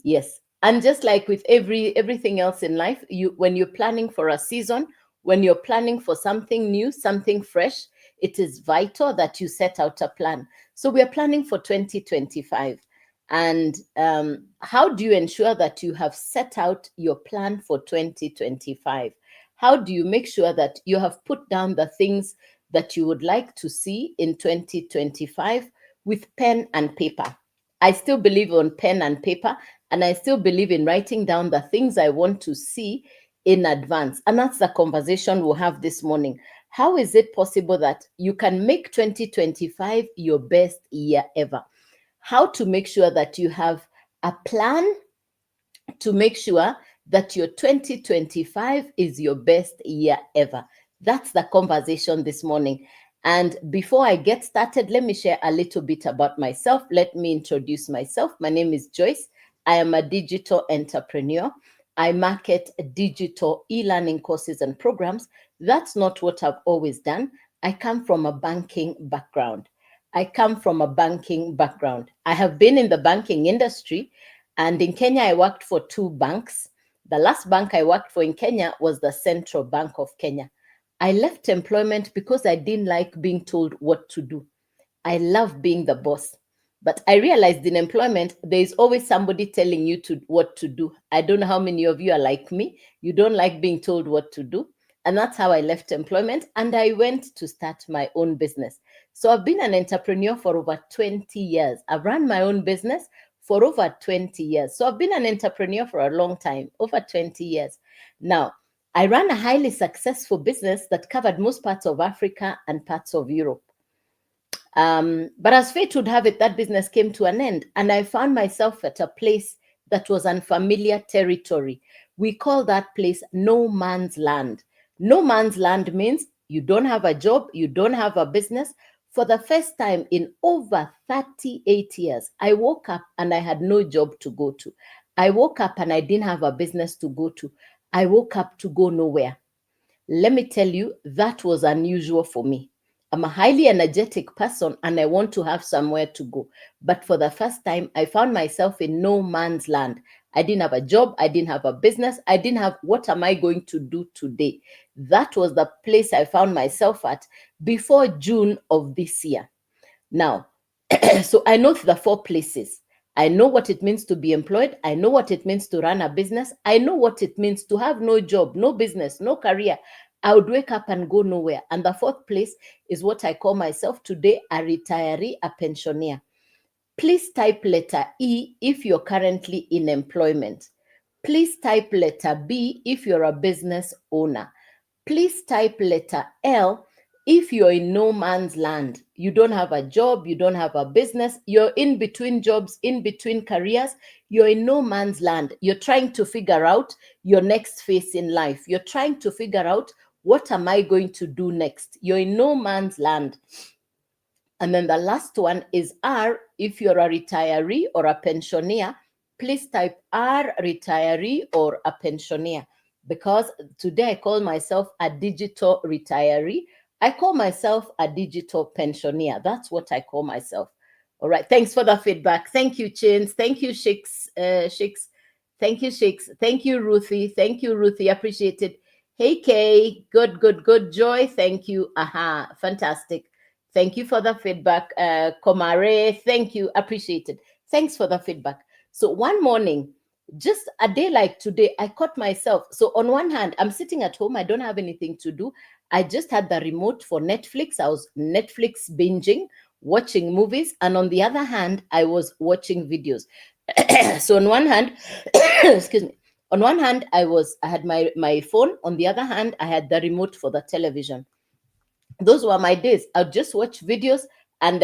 Yes. And just like with everything else in life, when you're planning for a season, when you're planning for something new, something fresh, it is vital that you set out a plan. So we are planning for 2025. And how do you ensure that you have set out your plan for 2025? How do you make sure that you have put down the things that you would like to see in 2025 with pen and paper? I still believe on pen and paper, and I still believe in writing down the things I want to see in advance. And that's the conversation we'll have this morning. How is it possible that you can make 2025 your best year ever? How to make sure that you have a plan to make sure that your 2025 is your best year ever. That's the conversation this morning. And before I get started, let me share a little bit about myself. Let me introduce myself. My name is Joyce. I am a digital entrepreneur. I market digital e-learning courses and programs. That's not what I've always done. I come from a banking background. I have been in the banking industry, and in Kenya, I worked for two banks. The last bank I worked for in Kenya was the Central Bank of Kenya. I left employment because I didn't like being told what to do. I love being the boss. But I realized in employment, there is always somebody telling you what to do. I don't know how many of you are like me. You don't like being told what to do. And that's how I left employment and I went to start my own business. So I've been an entrepreneur for over 20 years. I've run my own business for over 20 years. So I've been an entrepreneur for a long time, over 20 years. Now, I ran a highly successful business that covered most parts of Africa and parts of Europe. But as fate would have it, that business came to an end, and I found myself at a place that was unfamiliar territory. We call that place no man's land. No man's land means you don't have a job, you don't have a business. For the first time in over 38 years, I woke up and I had no job to go to. I woke up and I didn't have a business to go to. I woke up to go nowhere. Let me tell you, that was unusual for me. I'm a highly energetic person and I want to have somewhere to go. But for the first time, I found myself in no man's land. I didn't have a job. I didn't have a business. I didn't have what am I going to do today? That was the place I found myself at before June of this year. Now, so I know the four places. I know what it means to be employed. I know what it means to run a business. I know what it means to have no job, no business, no career. I would wake up and go nowhere. And the fourth place is what I call myself today, a retiree, a pensioner. Please type letter E if you're currently in employment. Please type letter B if you're a business owner. Please type letter L if you're in no man's land. You don't have a job, you don't have a business, you're in between jobs, in between careers, you're in no man's land. You're trying to figure out your next phase in life. You're trying to figure out, what am I going to do next? You're in no man's land. And then the last one is R if you're a retiree or a pensioner. Please type R, retiree or a pensioner, because today I call myself a digital retiree. I call myself a digital pensioner. That's what I call myself. All right. Thanks for the feedback. Thank you, Chins. Thank you, Shix. Shix. Thank you, Shix. Thank you, Ruthie. Thank you, Ruthie. Appreciate it. Hey, Kay. Good, good, good. Joy. Thank you. Aha. Fantastic. Thank you for the feedback, Komare. Thank you. Appreciate it. Thanks for the feedback. So one morning, just a day like today, I caught myself. So on one hand, I'm sitting at home. I don't have anything to do. I just had the remote for Netflix. I was Netflix binging, watching movies. And on the other hand, I was watching videos. So on one hand, excuse me. On one hand, I had my phone. On the other hand, I had the remote for the television. Those were my days. I'd just watch videos and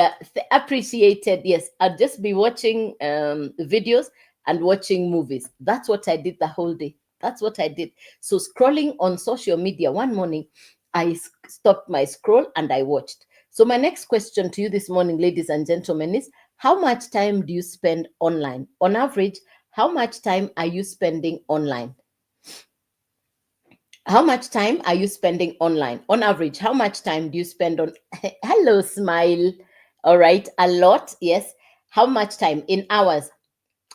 appreciated. Yes, I'd just be watching videos and watching movies. That's what I did the whole day. That's what I did. So scrolling on social media one morning, I stopped my scroll and I watched. So my next question to you this morning, ladies and gentlemen, is how much time do you spend online? On average, how much time are you spending online? How much time are you spending online? On average, how much time do you spend on? Hello, smile. All right, a lot. Yes. How much time in hours?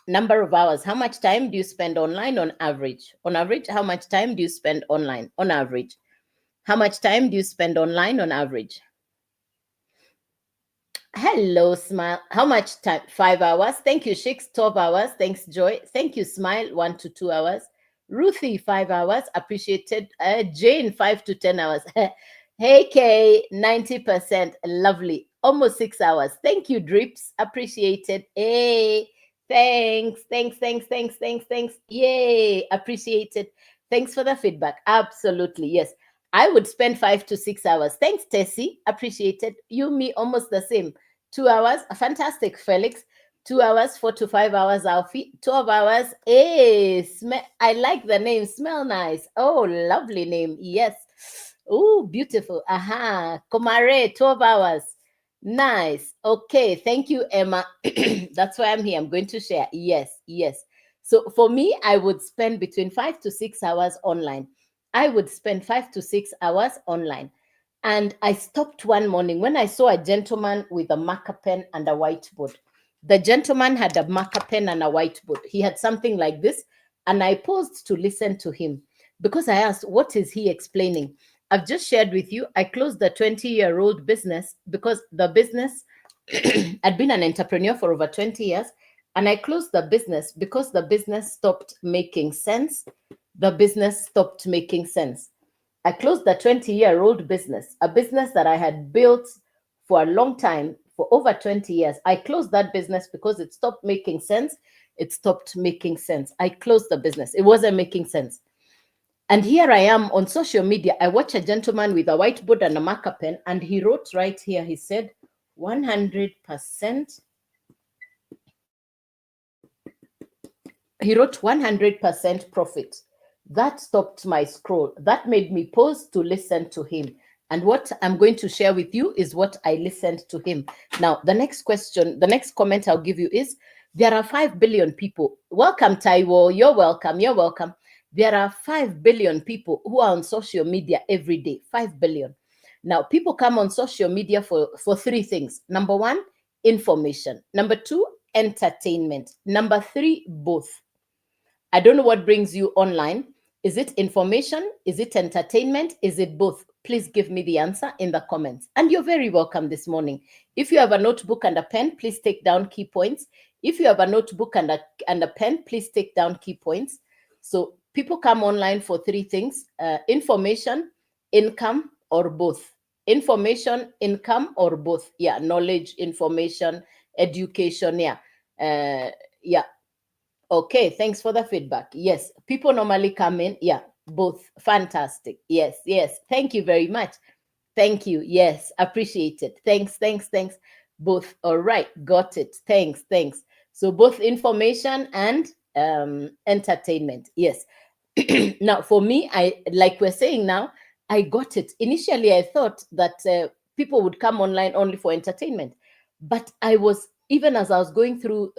Number of hours. How much time do you spend online on average? On average, how much time do you spend online on average? How much time do you spend online on average? Hello, Smile. How much time? 5 hours. Thank you, Shix. 12 hours. Thanks, Joy. Thank you, Smile. 1 to 2 hours. Ruthie, 5 hours. Appreciated. Jane, 5 to 10 hours. Hey, Kay, 90%. Lovely. Almost 6 hours. Thank you, Drips. Appreciated. Hey, thanks. Thanks. Yay. Appreciated. Thanks for the feedback. Absolutely. Yes. I would spend 5 to 6 hours. Thanks, Tessie. Appreciated. You, me, almost the same. 2 hours. Fantastic, Felix. 2 hours, 4 to 5 hours, Alfie. 12 hours. Hey, I like the name. Smell nice. Oh, lovely name. Yes. Oh, beautiful. Aha. Komare, 12 hours. Nice. Okay. Thank you, Emma. That's why I'm here. I'm going to share. Yes. So for me, I would spend between 5 to 6 hours online. I would spend 5 to 6 hours online. And I stopped one morning when I saw a gentleman with a marker pen and a whiteboard. The gentleman had a marker pen and a whiteboard. He had something like this, and I paused to listen to him because I asked, what is he explaining? I've just shared with you, I closed the 20-year-old business because the business, I'd been an entrepreneur for over 20 years, and I closed the business because the business stopped making sense. The business stopped making sense. I closed the 20-year-old business, a business that I had built for a long time, for over 20 years. I closed that business because it stopped making sense. It stopped making sense. I closed the business. It wasn't making sense. And here I am on social media. I watch a gentleman with a whiteboard and a marker pen, and he wrote right here, he said, 100%. He wrote 100% profit. That stopped my scroll. That made me pause to listen to him. And what I'm going to share with you is what I listened to him. Now, the next question, the next comment I'll give you is, there are 5 billion people. Welcome, Taiwo. You're welcome. You're welcome. There are 5 billion people who are on social media every day. 5 billion. Now, people come on social media for 3 things. Number 1, information. Number 2, entertainment. Number 3, both. I don't know what brings you online. Is it information? Is it entertainment? Is it both? Please give me the answer in the comments. And you're very welcome this morning. If you have a notebook and a pen, please take down key points. If you have a notebook and a pen, please take down key points. So people come online for 3 things: information, income, or both. Information, income, or both. Yeah, knowledge, information, education. Yeah. Okay, thanks for the feedback. Yes, people normally come in. Yeah, both. Fantastic. Yes. Thank you very much. Thank you. Yes, appreciate it. Thanks. Both. All right, got it. Thanks. So both information and entertainment. Yes. Now, for me, like we're saying now, I got it. Initially, I thought that people would come online only for entertainment, but even as I was going through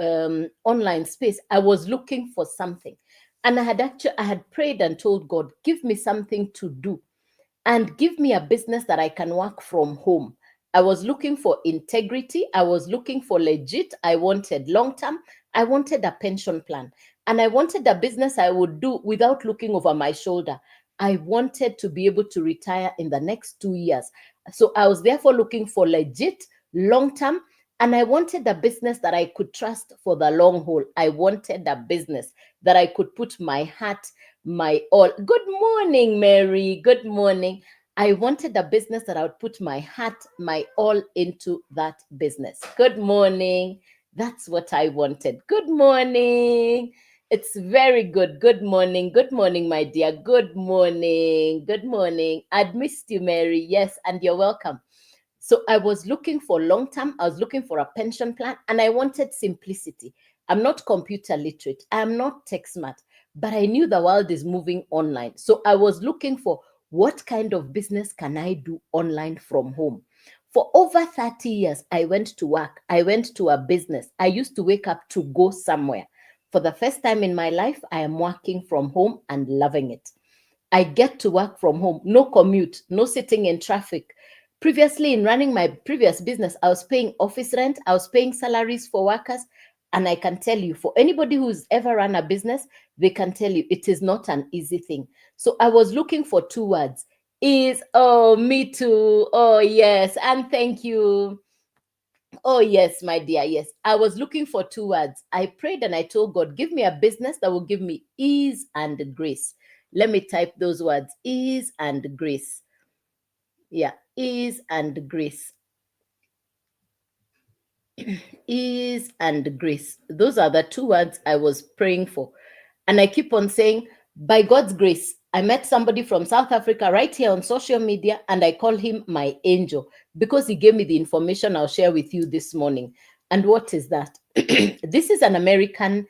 online space, I was looking for something. And I had prayed and told God, give me something to do and give me a business that I can work from home. I was looking for integrity. I was looking for legit. I wanted long-term. I wanted a pension plan. And I wanted a business I would do without looking over my shoulder. I wanted to be able to retire in the next 2 years. So I was therefore looking for legit, long-term, and I wanted a business that I could trust for the long haul. I wanted a business that I could put my heart, my all. Good morning, Mary. Good morning. I wanted a business that I would put my heart, my all into that business. Good morning. That's what I wanted. Good morning. It's very good. Good morning. Good morning, my dear. Good morning. Good morning. I'd missed you, Mary. Yes, and you're welcome. So I was looking for long-term, I was looking for a pension plan, and I wanted simplicity. I'm not computer literate. I'm not tech smart, but I knew the world is moving online. So I was looking for what kind of business can I do online from home? For over 30 years, I went to work. I went to a business. I used to wake up to go somewhere. For the first time in my life, I am working from home and loving it. I get to work from home, no commute, no sitting in traffic. Previously, in running my previous business, I was paying office rent, I was paying salaries for workers. And I can tell you, for anybody who's ever run a business, they can tell you it is not an easy thing. So I was looking for two words. Is, oh, me too. Oh, yes. And thank you. Oh, yes, my dear. Yes. I was looking for two words. I prayed and I told God, give me a business that will give me ease and grace. Let me type those words, ease and grace. Yeah, ease and grace. Ease and grace. Those are the two words I was praying for. And I keep on saying, by God's grace, I met somebody from South Africa right here on social media, and I call him my angel because he gave me the information I'll share with you this morning. And what is that? This is an American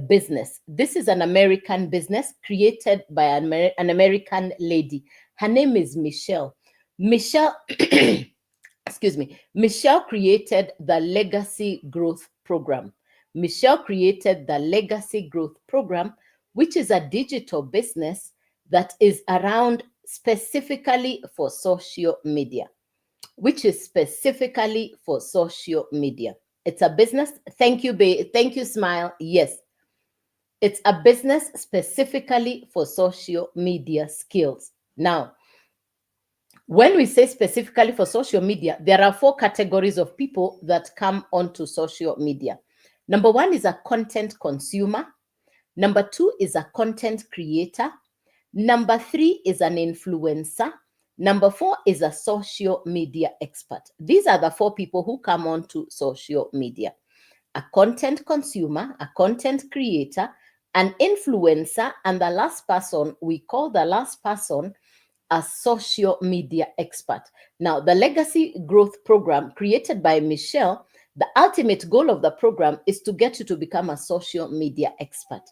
business. This is an American business created by an American lady. Her name is Michelle. Michelle, excuse me, Michelle created the Legacy Growth Program. Michelle created the Legacy Growth Program, which is a digital business that is around specifically for social media, which is specifically for social media. It's a business. Thank you, thank you, Smile. Yes. It's a business specifically for social media skills. Now, when we say specifically for social media, there are 4 categories of people that come onto social media. Number 1 is a content consumer. Number 2 is a content creator. Number 3 is an influencer. Number 4 is a social media expert. These are the 4 people who come onto social media. A content consumer, a content creator, an influencer, and the last person, we call the last person a social media expert. Now, the Legacy Growth Program created by Michelle, the ultimate goal of the program is to get you to become a social media expert.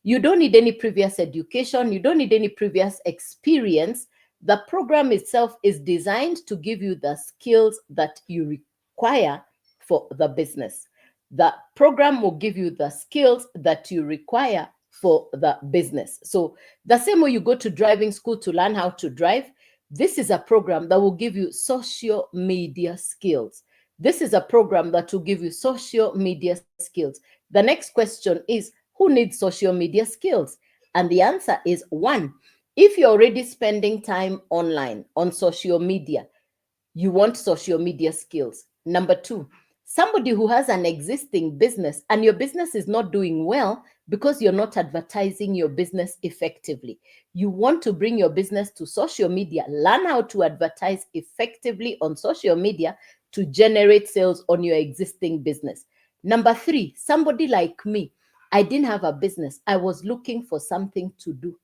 You don't need any previous education. You don't need any previous experience. The program itself is designed to give you the skills that you require for the business. The program will give you the skills that you require for the business. So the same way you go to driving school to learn how to drive, this is a program that will give you social media skills. This is a program that will give you social media skills. The next question is, who needs social media skills? And the answer is 1. If you're already spending time online on social media, you want social media skills. Number 2, somebody who has an existing business and your business is not doing well because you're not advertising your business effectively. You want to bring your business to social media, learn how to advertise effectively on social media to generate sales on your existing business. Number 3, somebody like me, I didn't have a business. I was looking for something to do.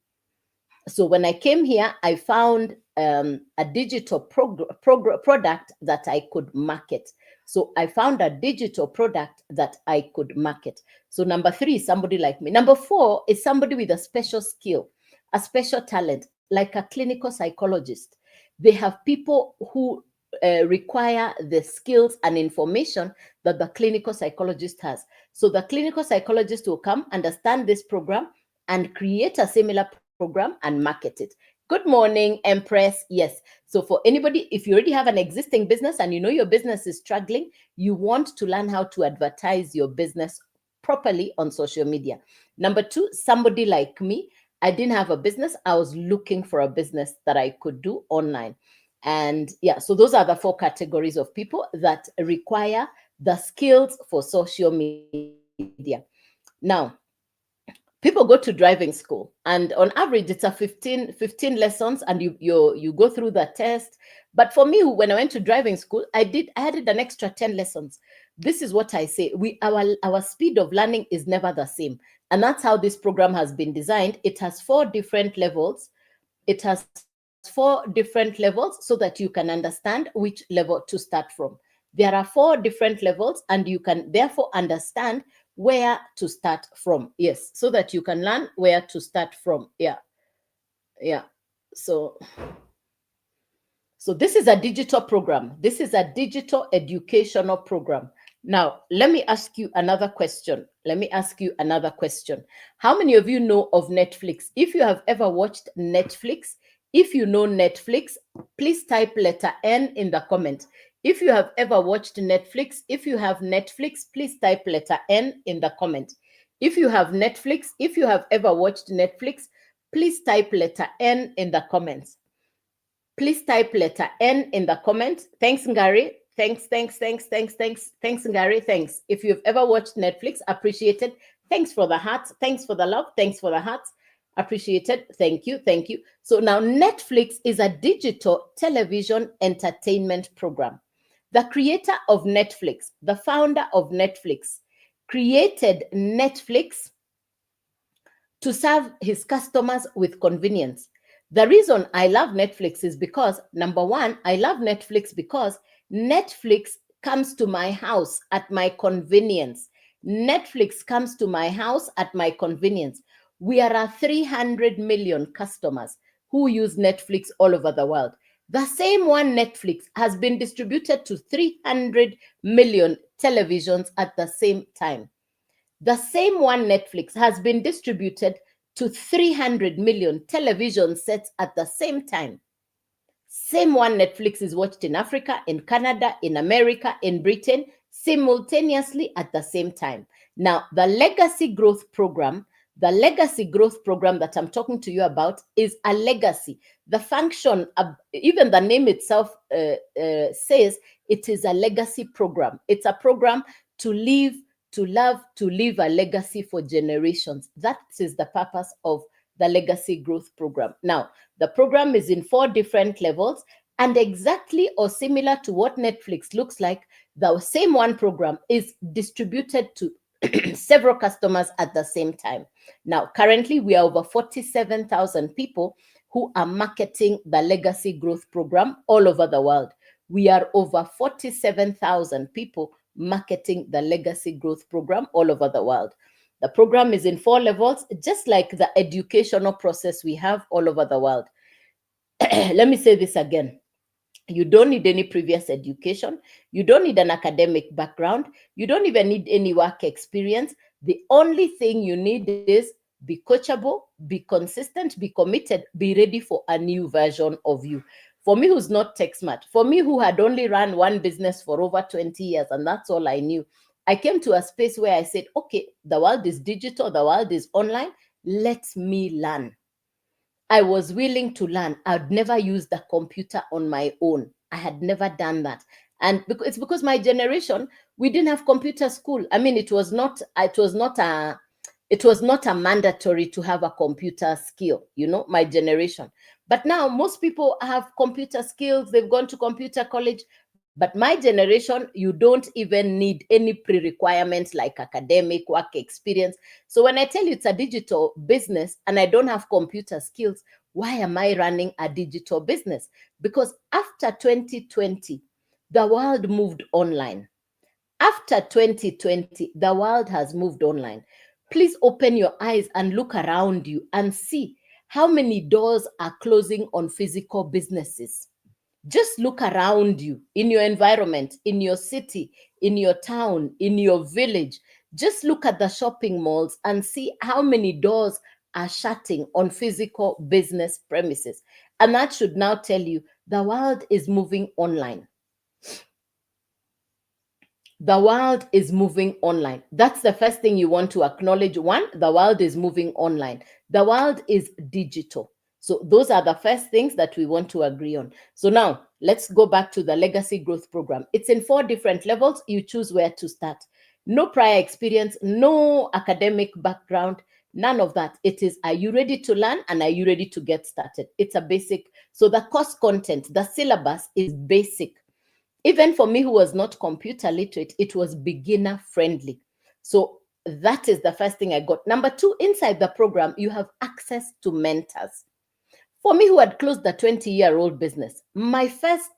So when I came here, I found a digital product that I could market. So I found a digital product that I could market. So number 3 is somebody like me. Number 4 is somebody with a special skill, a special talent, like a clinical psychologist. They have people who require the skills and information that the clinical psychologist has. So the clinical psychologist will come, understand this program, and create a similar program and market it. Good morning, Empress. Yes. So for anybody, if you already have an existing business and you know your business is struggling, you want to learn how to advertise your business properly on social media. Number 2, somebody like me, I didn't have a business. I was looking for a business that I could do online. And yeah, so those are the 4 categories of people that require the skills for social media. Now, people go to driving school, and on average it's a 15 lessons, and you go through the test. But for me, when I went to driving school, I added an extra 10 lessons. This is what I say, our speed of learning is never the same, and that's how this program has been designed. It has 4 different levels. It has 4 different levels so that you can understand which level to start from. There are 4 different levels, and you can therefore understand where to start from. Yes, so that you can learn where to start from. Yeah. So this is a digital program. This is a digital educational program. Now, let me ask you another question. How many of you know of Netflix? If you have ever watched Netflix, if you know Netflix, please type letter N in the comment. If you have ever watched Netflix, if you have Netflix, please type letter N in the comment. If you have Netflix, if you have ever watched Netflix, please type letter N in the comments. Please type letter N in the comments. Thanks, Ngari. Thanks, Ngari. Thanks. If you've ever watched Netflix, appreciated. Thanks for the hearts. Thanks for the love. Thanks for the hearts. Appreciated. Thank you. Thank you. So now Netflix is a digital television entertainment program. The creator of Netflix, the founder of Netflix, created Netflix to serve his customers with convenience. The reason I love Netflix is because, number one, I love Netflix because Netflix comes to my house at my convenience. Netflix comes to my house at my convenience. We are 300 million customers who use Netflix all over the world. The same one Netflix has been distributed to 300 million televisions at the same time. The same one Netflix has been distributed to 300 million television sets at the same time. Same one Netflix is watched in Africa, in Canada, in America, in Britain, simultaneously at the same time. Now, the Legacy Growth Program that I'm talking to you about is a legacy. The function, even the name itself says it is a legacy program. It's a program to live, to love, to leave a legacy for generations. That is the purpose of the Legacy Growth Program. Now, the program is in 4 different levels, and exactly or similar to what Netflix looks like, the same one program is distributed to several customers at the same time. Now, currently, we are over 47,000 people who are marketing the Legacy Growth Program all over the world. We are over 47,000 people marketing the Legacy Growth Program all over the world. The program is in 4 levels, just like the educational process we have all over the world. Let me say this again. You don't need any previous education. You don't need an academic background. You don't even need any work experience. The only thing you need is be coachable, be consistent, be committed, be ready for a new version of you. For me, who's not tech smart, for me, who had only run one business for over 20 years, and that's all I knew, I came to a space where I said, okay, the world is digital, the world is online, let me learn. I was willing to learn. I'd never used a computer on my own. I had never done that. And it's because my generation, we didn't have computer school. I mean, it was not a mandatory to have a computer skill, my generation. But now most people have computer skills. They've gone to computer college. But my generation, you don't even need any pre-requirements like academic work experience. So when I tell you it's a digital business and I don't have computer skills, why am I running a digital business? Because after 2020, the world moved online. After 2020, the world has moved online. Please open your eyes and look around you and see how many doors are closing on physical businesses. Just look around you, in your environment, in your city, in your town, in your village. Just look at the shopping malls and see how many doors are shutting on physical business premises. And that should now tell you the world is moving online. The world is moving online. That's the first thing you want to acknowledge. One, the world is moving online. The world is digital. So those are the first things that we want to agree on. So now let's go back to the Legacy Growth Program. It's in 4 different levels. You choose where to start. No prior experience, no academic background, none of that. It is, are you ready to learn and are you ready to get started? It's a basic. So the course content, the syllabus is basic. Even for me who was not computer literate, it was beginner friendly. So that is the first thing I got. Number 2, inside the program, you have access to mentors. For me who had closed the 20-year-old business, my first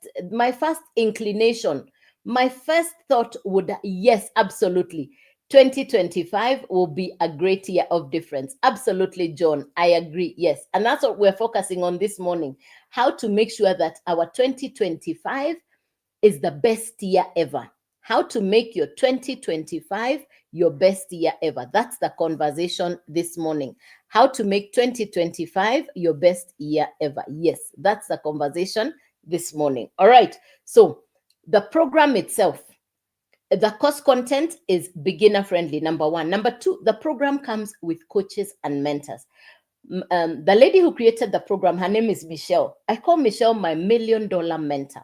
inclination, my first thought would, yes, absolutely. 2025 will be a great year of difference. Absolutely, John. I agree. Yes. And that's what we're focusing on this morning. How to make sure that our 2025 is the best year ever. How to make your 2025 your best year ever. That's the conversation this morning. How to make 2025 your best year ever. Yes, that's the conversation this morning. All right. So The program itself, the course content is beginner friendly, number one. Number two, the program comes with coaches and mentors. The lady who created the program, her name is Michelle. I call Michelle my $1 million mentor.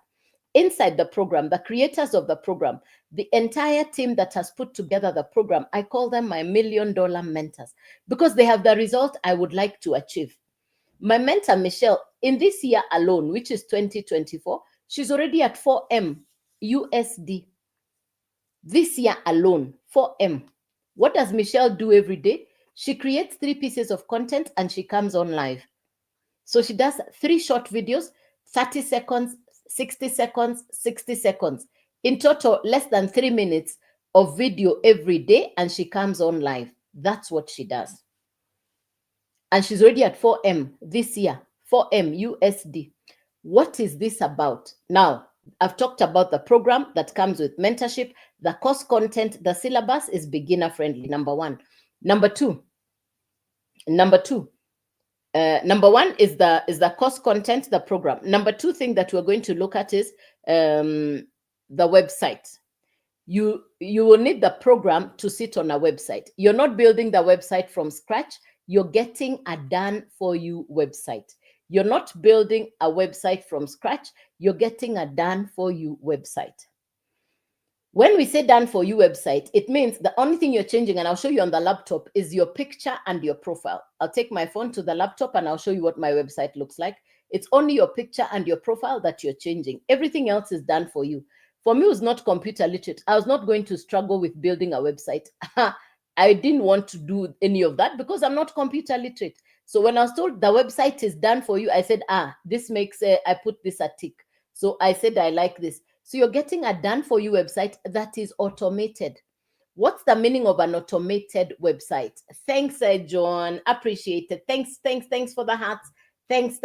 Inside the program, the creators of the program, the entire team that has put together the program, I call them my $1 million mentors because they have the result I would like to achieve. My mentor, Michelle, in this year alone, which is 2024, she's already at 4M USD. This year alone, 4M. What does Michelle do every day? She creates 3 pieces of content and she comes on live. So she does 3 short videos, 30 seconds, 60 seconds, 60 seconds. In total, less than 3 minutes of video every day, and she comes on live. That's what she does. And she's already at 4M this year, 4M USD. What is this about? Now, I've talked about the program that comes with mentorship. The course content, the syllabus is beginner friendly, number one. Number one is the course content, the program. Number two thing that we're going to look at is the website. You will need the program to sit on a website. You're not building the website from scratch. You're getting a done for you website. You're not building a website from scratch. You're getting a done for you website. When we say done for you website, it means the only thing you're changing, and I'll show you on the laptop, is your picture and your profile. I'll take my phone to the laptop and I'll show you what my website looks like. It's only your picture and your profile that you're changing. Everything else is done for you. For me, who's not computer literate, I was not going to struggle with building a website. I didn't want to do any of that because I'm not computer literate. So when I was told the website is done for you, I said, this makes, I put this a tick. So I said, I like this. So you're getting a done for you website that is automated. What's the meaning of an automated website? Thanks, John. Appreciate it. Thanks for the hearts. Thanks.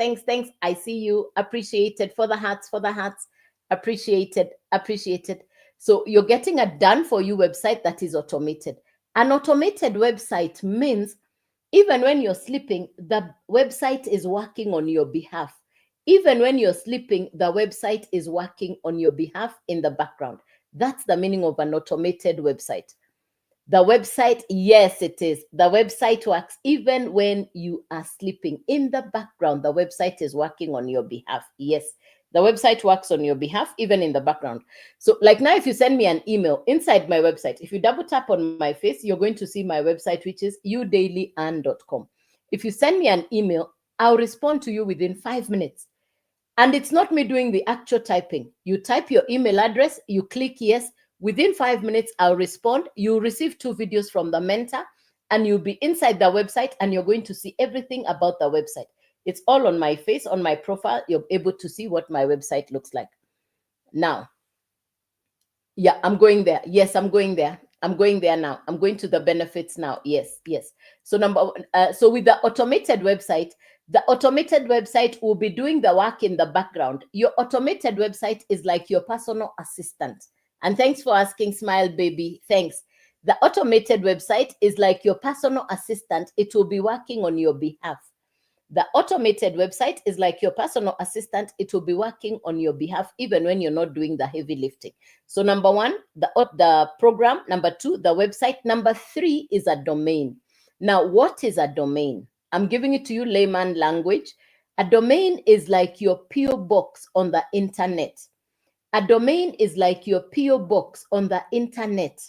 I see you. Appreciated for the hearts, Appreciated. So you're getting a done for you website that is automated. An automated website means even when you're sleeping, the website is working on your behalf. Even when you're sleeping, the website is working on your behalf in the background. That's the meaning of an automated website. The website, yes, it is. The website works even when you are sleeping. In the background, the website is working on your behalf. Yes, the website works on your behalf, even in the background. So like now, if you send me an email inside my website, if you double tap on my face, you're going to see my website, which is youdailyand.com. If you send me an email, I'll respond to you within 5 minutes. And it's not me doing the actual typing. You type your email address, you click yes. Within 5 minutes, I'll respond. You'll receive 2 videos from the mentor, and you'll be inside the website, and you're going to see everything about the website. It's all on my face, on my profile. You're able to see what my website looks like. Now, yeah, I'm going there. Yes, I'm going there. I'm going there now. I'm going to the benefits now. Yes. So so with the automated website, the automated website will be doing the work in the background. Your automated website is like your personal assistant. And thanks for asking, Smile Baby. Thanks. The automated website is like your personal assistant. It will be working on your behalf. The automated website is like your personal assistant. It will be working on your behalf even when you're not doing the heavy lifting. So number one, the program. Number two, the website. Number three is a domain. Now, what is a domain? I'm giving it to you layman language. A domain is like your PO box on the internet. A domain is like your PO box on the internet.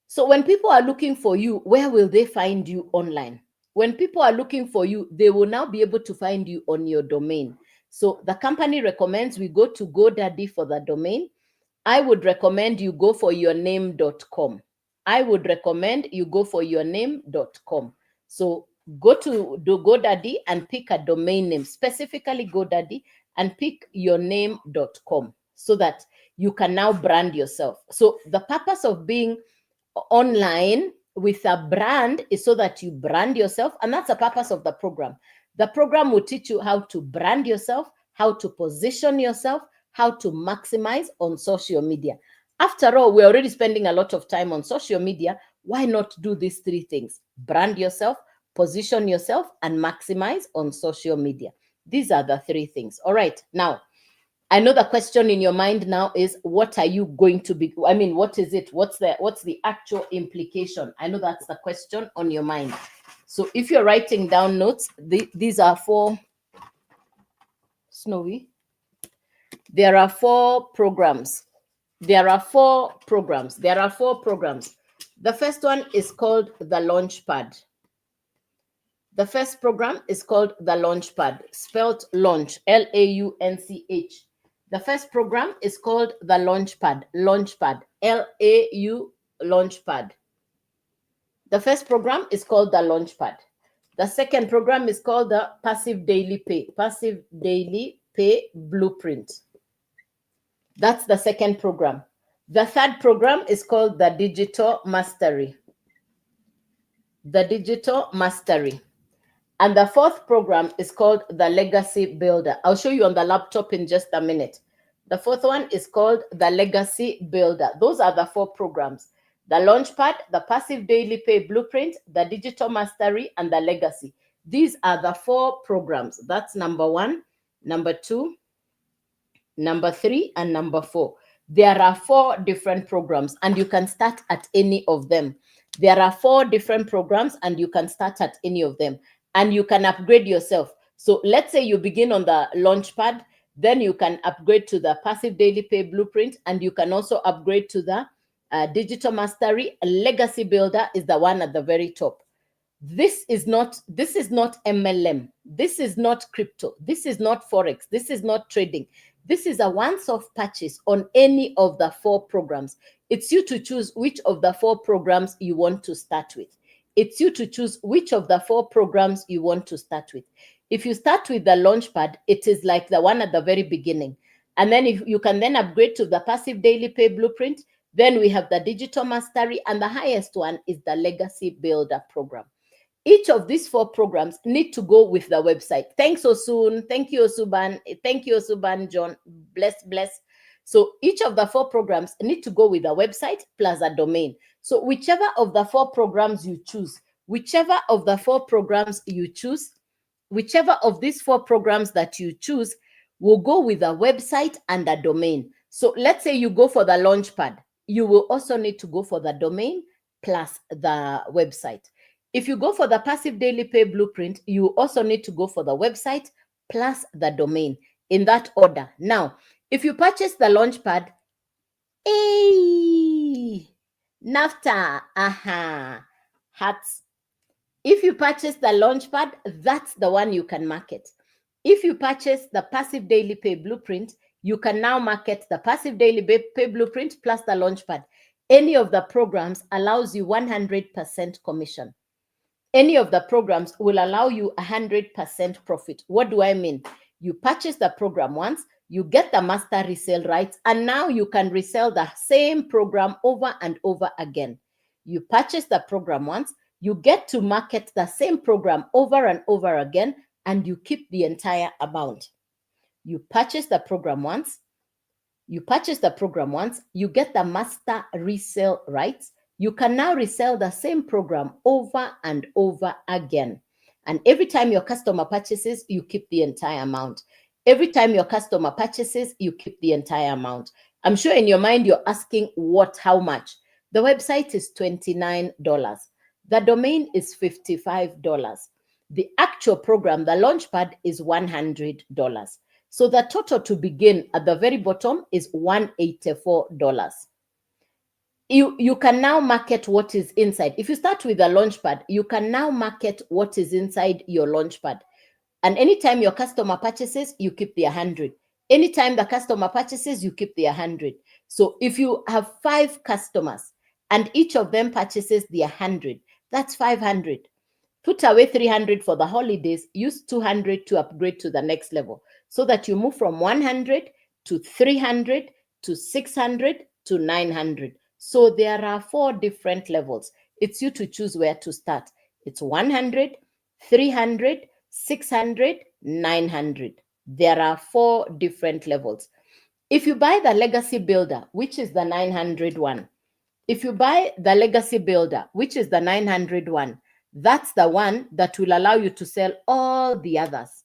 So when people are looking for you, where will they find you online? When people are looking for you, they will now be able to find you on your domain. So the company recommends we go to GoDaddy for the domain. I would recommend you go for yourname.com. I would recommend you go for yourname.com. So go to GoDaddy and pick a domain name, specifically GoDaddy, and pick yourname.com so that you can now brand yourself. So the purpose of being online with a brand is so that you brand yourself, and that's the purpose of the program. The program will teach you how to brand yourself, how to position yourself, how to maximize on social media. After all, we're already spending a lot of time on social media. Why not do these 3 things? Brand yourself, position yourself, and maximize on social media. These are the 3 things. All right. Now, I know the question in your mind now is, what are you going to be? I mean, what is it? What's the actual implication? I know that's the question on your mind. So if you're writing down notes, these are 4, Snowy. There are 4 programs. There are 4 programs. There are 4 programs. The first one is called the Launchpad. The first program is called the Launchpad, spelled launch, Launch. The first program is called the Launchpad, Launchpad, Lau, Launchpad. The first program is called the Launchpad. The second program is called the Passive Daily Pay Blueprint. That's the second program. The third program is called the Digital Mastery. The Digital Mastery. And the fourth program is called the Legacy Builder. I'll show you on the laptop in just a minute. The fourth one is called the Legacy Builder. Those are the 4 programs: the Launchpad, the Passive Daily Pay Blueprint, the Digital Mastery, and the Legacy. These are the 4 programs. That's number 1, number 2, number 3, and number 4. There are 4 different programs, and you can start at any of them. There are 4 different programs, and you can start at any of them. And you can upgrade yourself. So let's say you begin on the Launchpad, then you can upgrade to the Passive Daily Pay Blueprint, and you can also upgrade to the Digital Mastery. Legacy Builder is the one at the very top. This is not MLM. This is not crypto. This is not Forex. This is not trading. This is a once-off purchase on any of the 4 programs. It's you to choose which of the 4 programs you want to start with. It's you to choose which of the 4 programs you want to start with. If you start with the Launchpad, it is like the one at the very beginning. And then if you can then upgrade to the Passive Daily Pay Blueprint, then we have the Digital Mastery, and the highest one is the Legacy Builder program. Each of these 4 programs need to go with the website. Thanks, Osun. Thank you, Osuban. Thank you, Osuban, John. Bless. So each of the 4 programs need to go with a website plus a domain. So whichever of the 4 programs you choose, whichever of these 4 programs that you choose will go with a website and a domain. So let's say you go for the Launchpad, you will also need to go for the domain plus the website. If you go for the Passive Daily Pay Blueprint, you also need to go for the website plus the domain, in that order. Now, if you purchase the Launchpad, NAFTA, hats. If you purchase the Launchpad, that's the one you can market. If you purchase the Passive Daily Pay Blueprint, you can now market the Passive Daily Pay Blueprint plus the Launchpad. Any of the programs allows you 100% commission. Any of the programs will allow you 100% profit. What do I mean? You purchase the program once, you get the master resale rights, and now you can resell the same program over and over again. You purchase the program once, you get to market the same program over and over again, and you keep the entire amount. You purchase the program once, you get the master resale rights. You can now resell the same program over and over again. And every time your customer purchases, you keep the entire amount. Every time your customer purchases, you keep the entire amount. I'm sure in your mind, you're asking how much? The website is $29. The domain is $55. The actual program, the Launchpad, is $100. So the total to begin at the very bottom is $184. You can now market what is inside. If you start with a Launchpad, you can now market what is inside your Launchpad. And anytime your customer purchases, you keep the 100. Anytime the customer purchases, you keep the 100. So if you have 5 customers and each of them purchases the 100, that's 500. Put away 300 for the holidays, use 200 to upgrade to the next level so that you move from 100 to 300 to 600 to 900. So there are 4 different levels. It's you to choose where to start. It's 100, 300, 600, 900. There are 4 different levels. If you buy the Legacy Builder, which is the 900 one, that's the one that will allow you to sell all the others.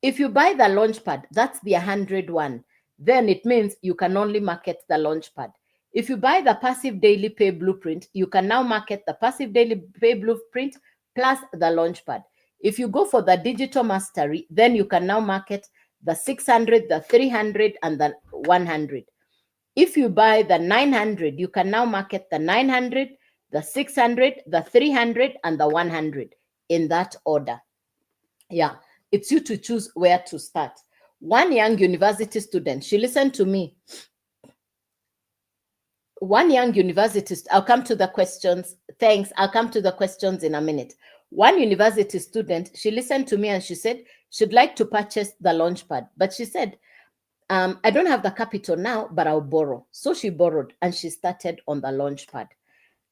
If you buy the Launchpad, that's the 100 one. then it means you can only market the Launchpad. If you buy the Passive Daily Pay Blueprint, you can now market the Passive Daily Pay Blueprint plus the Launchpad. If you go for the Digital Mastery, then you can now market the 600, the 300, and the 100. If you buy the 900, you can now market the 900, the 600, the 300, and the 100 in that order. Yeah, it's you to choose where to start. One young university student, she listened to me. One young university, I'll come to the questions. Thanks. I'll come to the questions in a minute. One university student, she listened to me and she said she'd like to purchase the Launchpad, but she said, I don't have the capital now, but I'll borrow. So she borrowed and she started on the Launchpad.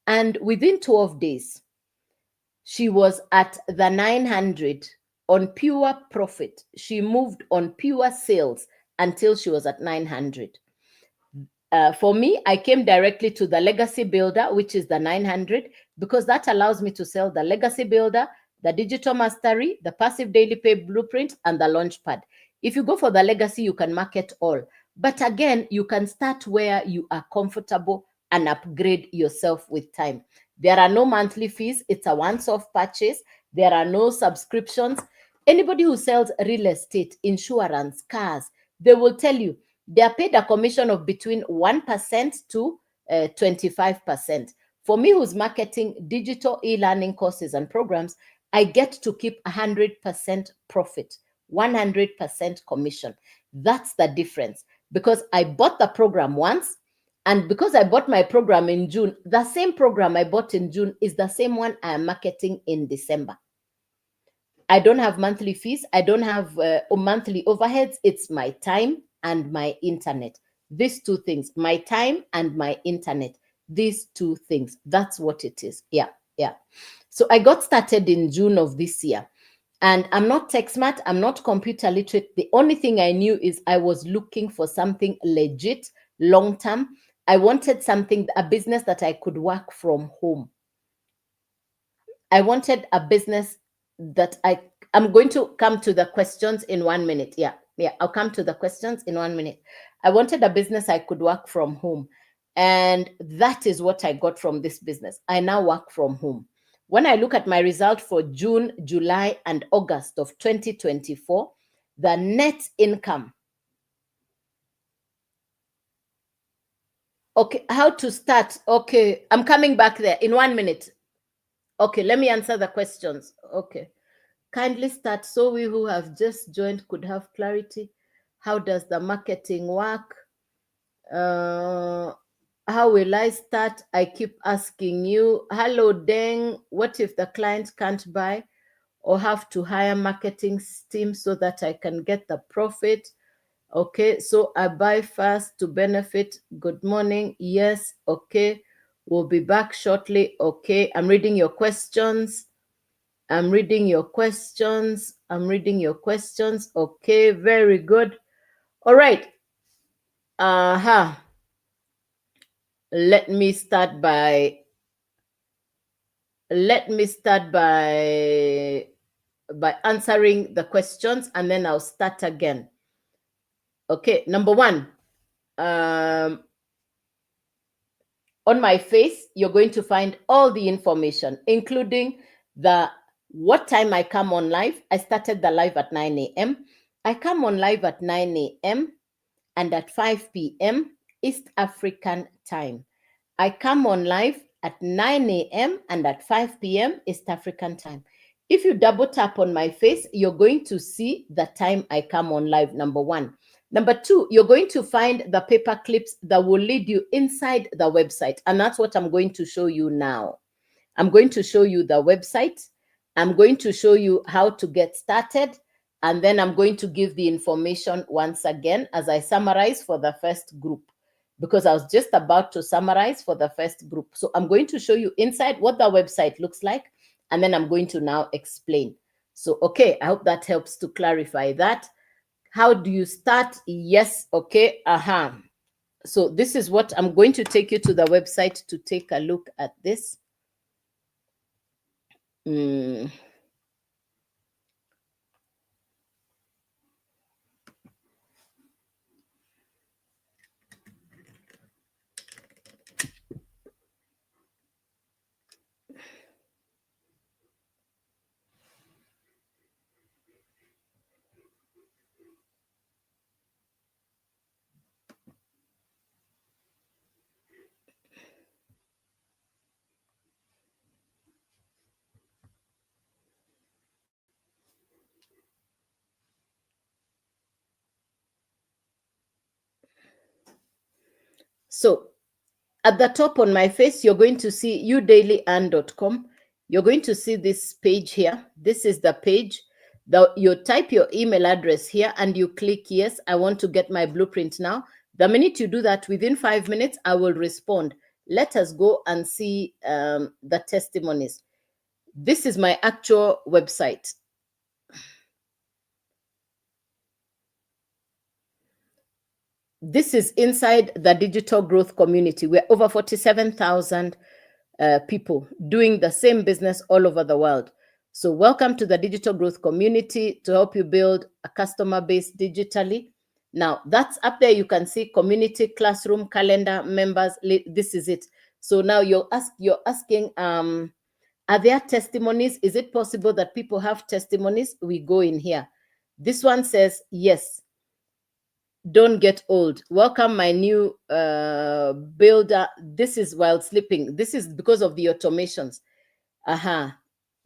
And within 12 days, she was at the 900 on pure profit. She moved on pure sales until she was at 900. For me, I came directly to the Legacy Builder, which is the 900, because that allows me to sell the Legacy Builder, the Digital Mastery, the Passive Daily Pay Blueprint, and the Launchpad. If you go for the Legacy, you can market all. But again, you can start where you are comfortable and upgrade yourself with time. There are no monthly fees. It's a once-off purchase. There are no subscriptions. Anybody who sells real estate, insurance, cars, they will tell you they are paid a commission of between 1% to 25%. For me, who's marketing digital e-learning courses and programs, I get to keep 100% profit, 100% commission. That's the difference, because I bought the program once, and because I bought my program in June, the same program I bought in June is the same one I am marketing in December. I don't have monthly fees. I don't have monthly overheads. It's my time and my internet. These two things, my time and my internet. These two things. That's what it is. Yeah. So I got started in June of this year. And I'm not tech smart. I'm not computer literate. The only thing I knew is I was looking for something legit, long term. I wanted something, a business that I could work from home. I wanted a business that I'm going to come to the questions in 1 minute. Yeah, I'll come to the questions in 1 minute. I wanted a business I could work from home. And that is what I got from this business. I now work from home. When I look at my result for June, July, and August of 2024, the net income. Okay, how to start? Okay, I'm coming back there in 1 minute. Okay, let me answer the questions. Okay. Kindly start so we who have just joined could have clarity. How does the marketing work? How will I start? I keep asking you. Hello, Deng. What if the client can't buy or have to hire marketing team so that I can get the profit? Okay, so I buy first to benefit. Good morning. Yes. Okay. We'll be back shortly. Okay. I'm reading your questions. I'm reading your questions. Okay, very good. All right. Let me start by answering the questions, and then I'll start again. Okay, number one. On my face, you're going to find all the information, including what time I come on live. I started the live at 9 a.m. I come on live at 9 a.m. and at 5 p.m. East African time. I come on live at 9 a.m. and at 5 p.m. East African time. If you double tap on my face, you're going to see the time I come on live, number one. Number two, you're going to find the paper clips that will lead you inside the website. And that's what I'm going to show you now. I'm going to show you the website. I'm going to show you how to get started. And then I'm going to give the information once again as I summarize for the first group, because I was just about to summarize for the first group. So I'm going to show you inside what the website looks like, and then I'm going to now explain. So, okay, I hope that helps to clarify that. How do you start? Yes, okay, So this is what I'm going to take you to the website to take a look at this. So at the top on my face, you're going to see youdailyEarn.com. You're going to see this page here. This is the page. You type your email address here and you click yes, I want to get my blueprint now. The minute you do that, within 5 minutes, I will respond. Let us go and see the testimonies. This is my actual website. This is inside the digital growth community. We're over 47,000 people doing the same business all over the world. So welcome to the digital growth community to help you build a customer base digitally. Now that's up there. You can see community, classroom, calendar, members. This is it. So now you're asking, are there testimonies? Is it possible that people have testimonies? We go in here. This one says yes. Don't get old. Welcome my new builder. This is while sleeping. This is because of the automations.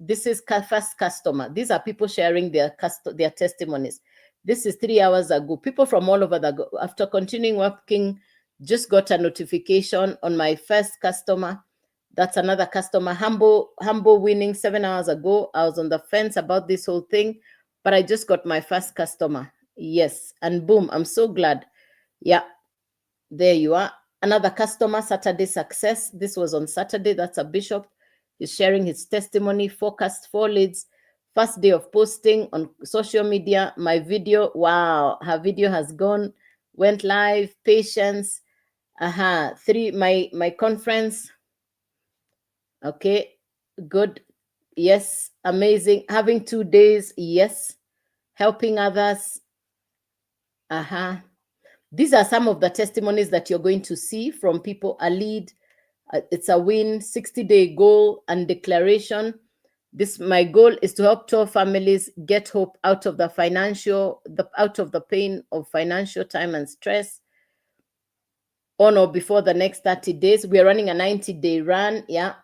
This is first customer. These are people sharing their testimonies. This is 3 hours ago. People from all over after continuing working, just got a notification on my first customer. That's another customer. Humble winning 7 hours ago. I was on the fence about this whole thing, but I just got my first customer. Yes, and boom, I'm so glad. Yeah, there you are. Another customer, Saturday success. This was on Saturday. That's a bishop. He's sharing his testimony, forecast 4 leads, first day of posting on social media. My video, wow, her video has went live. Patience. 3, my conference. Okay, good. Yes, amazing. Having 2 days. Yes, helping others. These are some of the testimonies that you're going to see from people. A lead, it's a win, 60-day goal and declaration. My goal is to help 12 families get hope out of the pain of financial time and stress on or before the next 30 days. We are running a 90-day run. Yeah,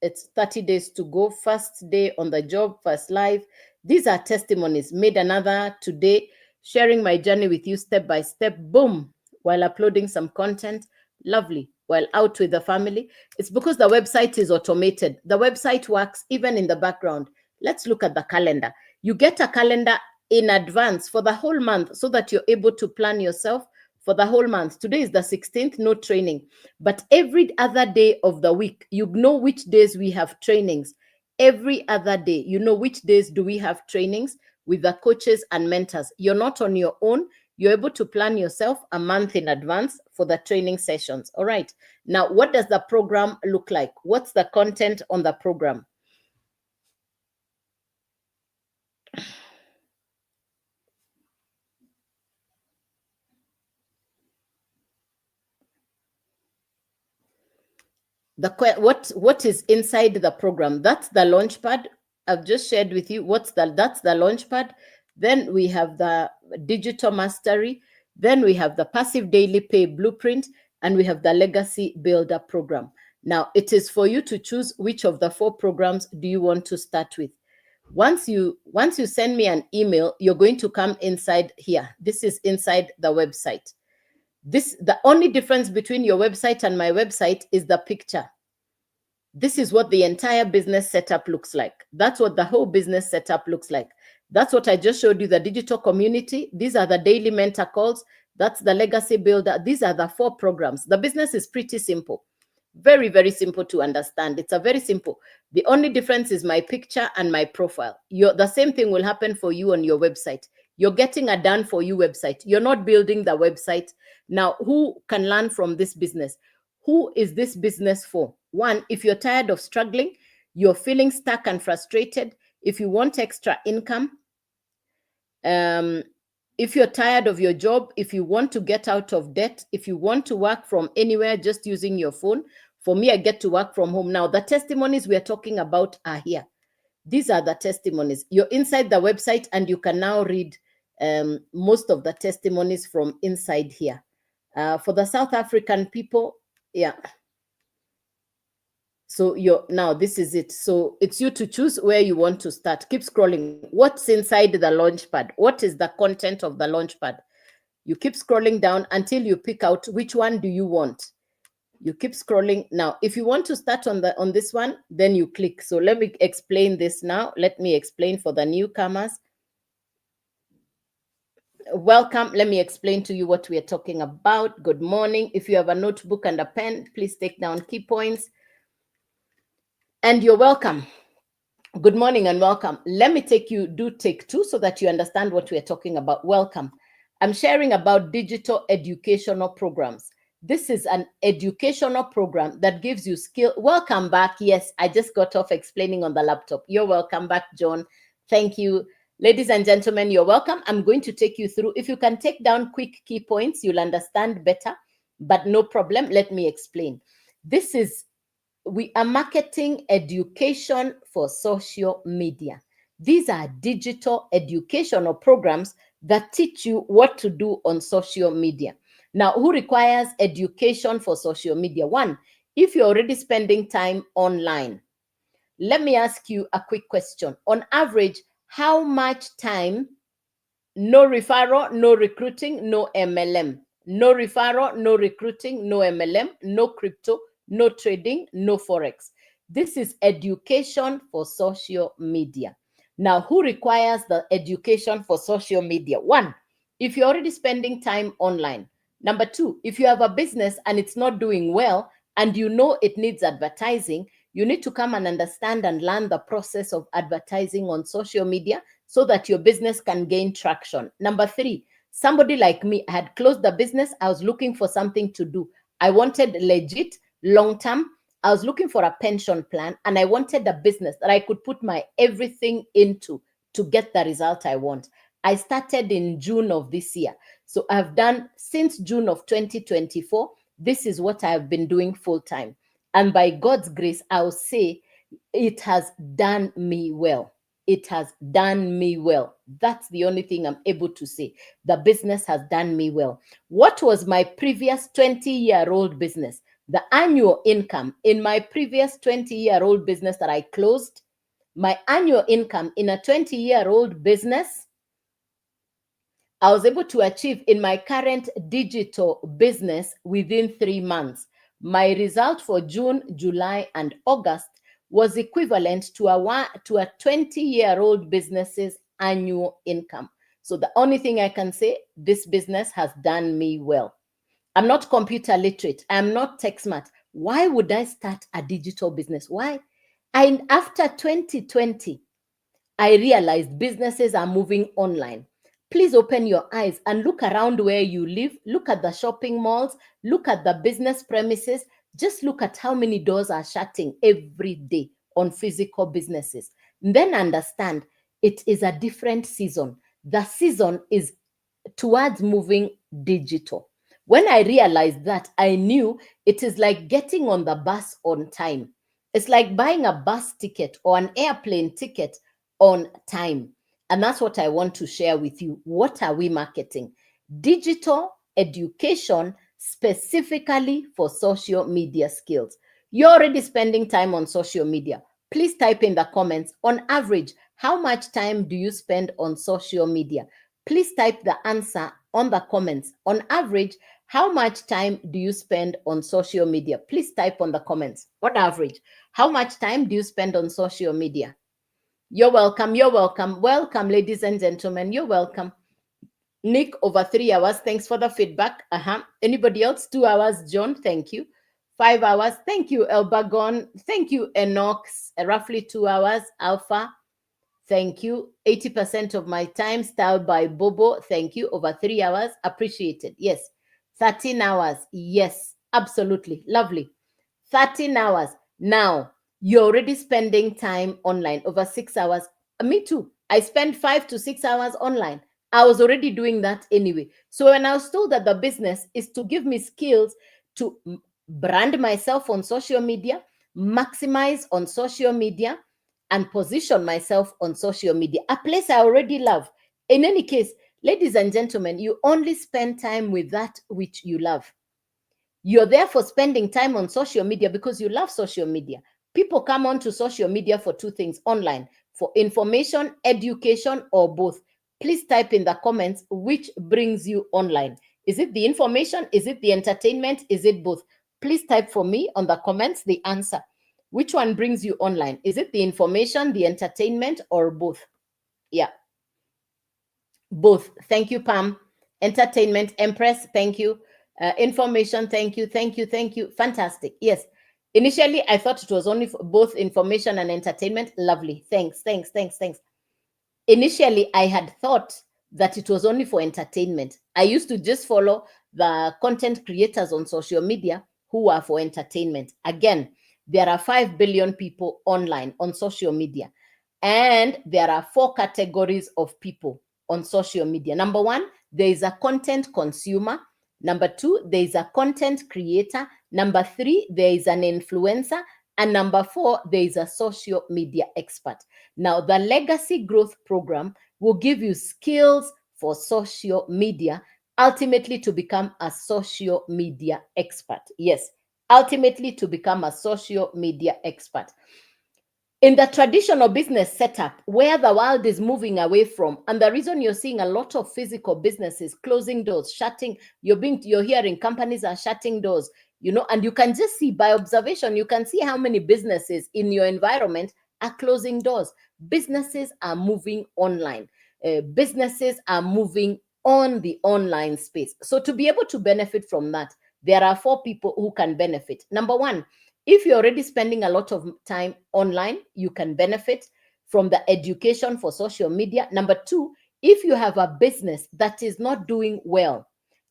it's 30 days to go. First day on the job, first live. These are testimonies. Made another today. Sharing my journey with you step by step. Boom. While uploading some content. Lovely. While out with the family. It's because the website is automated. The website works even in the background. Let's look at the calendar. You get a calendar in advance for the whole month so that you're able to plan yourself for the whole month. Today is the 16th, no training. But every other day of the week, you know which days we have trainings. Every other day, you know which days do we have trainings with the coaches and mentors. You're not on your own. You're able to plan yourself a month in advance for the training sessions. All right. Now, what does the program look like? What's the content on the program? What is inside the program? That's the launchpad. I've just shared with you that's the launchpad. Then we have the digital mastery. Then we have the passive daily pay blueprint, and we have the legacy builder program. Now it is for you to choose which of the 4 programs do you want to start with. Once you send me an email, you're going to come inside here. This is inside the website. The only difference between your website and my website is the picture. This is what the entire business setup looks like. That's what the whole business setup looks like. That's what I just showed you, the digital community. These are the daily mentor calls. That's the legacy builder. These are the 4 programs. The business is pretty simple. Very, very simple to understand. It's a very simple. The only difference is my picture and my profile. The same thing will happen for you on your website. You're getting a done for you website. You're not building the website. Now, who can learn from this business? Who is this business for? One, if you're tired of struggling, you're feeling stuck and frustrated, if you want extra income, if you're tired of your job, if you want to get out of debt, if you want to work from anywhere just using your phone. For me, I get to work from home. Now, the testimonies we're talking about are here. These are the testimonies. You're inside the website and you can now read most of the testimonies from inside here. For the South African people, yeah. So now this is it. So it's you to choose where you want to start. Keep scrolling. What's inside the launchpad? What is the content of the launchpad? You keep scrolling down until you pick out which one do you want. You keep scrolling. Now, if you want to start on this one, then you click. So let me explain this now. Let me explain for the newcomers. Welcome. Let me explain to you what we are talking about. Good morning. If you have a notebook and a pen, please take down key points. And you're welcome. Good morning and welcome. Let me take two so that you understand what we are talking about. Welcome. I'm sharing about digital educational programs. This is an educational program that gives you skill. Welcome back. Yes, I just got off explaining on the laptop. You're welcome back, John. Thank you. Ladies and gentlemen, you're welcome. I'm going to take you through. If you can take down quick key points, you'll understand better, but no problem. Let me explain. We are marketing education for social media. These are digital educational programs that teach you what to do on social media. Now, who requires education for social media? One, if you're already spending time online. Let me ask you a quick question. On average, how much time, no referral, no recruiting, no MLM, no referral, no recruiting, no MLM, no crypto, no trading, no Forex. This is education for social media. Now, who requires the education for social media? One, if you're already spending time online. Number two, if you have a business and it's not doing well and you know it needs advertising, you need to come and understand and learn the process of advertising on social media so that your business can gain traction. Number three, somebody like me, I had closed the business. I was looking for something to do. I wanted legit, long-term. I was looking for a pension plan and I wanted a business that I could put my everything into to get the result I want. I started in June of this year. So I've done since June of 2024. This is what I've been doing full time. And by God's grace, I'll say it has done me well. It has done me well. That's the only thing I'm able to say. The business has done me well. What was my previous 20-year-old business? The annual income in my previous 20-year-old business that I closed, my annual income in a 20-year-old business, I was able to achieve in my current digital business within 3 months. My result for June, July, and August was equivalent to a 20-year-old business's annual income. So the only thing I can say, this business has done me well. I'm not computer literate. I'm not tech smart. Why would I start a digital business? Why? After 2020, I realized businesses are moving online. Please open your eyes and look around where you live. Look at the shopping malls. Look at the business premises. Just look at how many doors are shutting every day on physical businesses. Then understand it is a different season. The season is towards moving digital. When I realized that, I knew it is like getting on the bus on time. It's like buying a bus ticket or an airplane ticket on time. And that's what I want to share with you. What are we marketing? Digital education specifically for social media skills. You're already spending time on social media. Please type in the comments, on average, how much time do you spend on social media? Please type the answer on the comments. On average, how much time do you spend on social media? Please type on the comments. On average, how much time do you spend on social media? You're welcome. You're welcome. Welcome, ladies and gentlemen. You're welcome. Nick, over 3 hours. Thanks for the feedback. Anybody else? 2 hours. John, thank you. 5 hours. Thank you, Elbagon. Thank you, Enox. Roughly 2 hours. Alpha. Thank you. 80% of my time. Style by Bobo. Thank you. Over 3 hours. Appreciated. Yes. 13 hours. Yes. Absolutely. Lovely. 13 hours. Now, you're already spending time online. Over 6 hours. Me too. I spend 5 to 6 hours online. I was already doing that anyway. So when I was told that the business is to give me skills to brand myself on social media, maximize on social media, and position myself on social media, a place I already love. In any case, ladies and gentlemen, you only spend time with that which you love. You're therefore spending time on social media because you love social media. People come onto social media for two things: online, for information, education, or both. Please type in the comments which brings you online. Is it the information? Is it the entertainment? Is it both? Please type for me on the comments the answer. Which one brings you online? Is it the information, the entertainment, or both? Yeah. Both. Thank you, Pam. Entertainment, Empress, thank you. Information, thank you, thank you, thank you. Fantastic. Yes. Initially, I thought it was only for both information and entertainment. Lovely. Thanks, thanks, thanks, thanks. Initially, I had thought that it was only for entertainment. I used to just follow the content creators on social media who are for entertainment. Again, there are 5 billion people online on social media, and there are 4 categories of people on social media. Number 1, there is a content consumer. Number 2, there is a content creator. Number 3, there is an influencer. And number 4, there is a social media expert. Now, the Legacy Growth Program will give you skills for social media, ultimately to become a social media expert. Yes, ultimately to become a social media expert. In the traditional business setup, where the world is moving away from, and the reason you're seeing a lot of physical businesses closing doors, shutting, you're hearing companies are shutting doors, and you can just see by observation, you can see how many businesses in your environment are closing doors. Businesses are moving online. Businesses are moving on the online space. So to be able to benefit from that, there are 4 people who can benefit. Number 1, if you're already spending a lot of time online, you can benefit from the education for social media. Number 2, if you have a business that is not doing well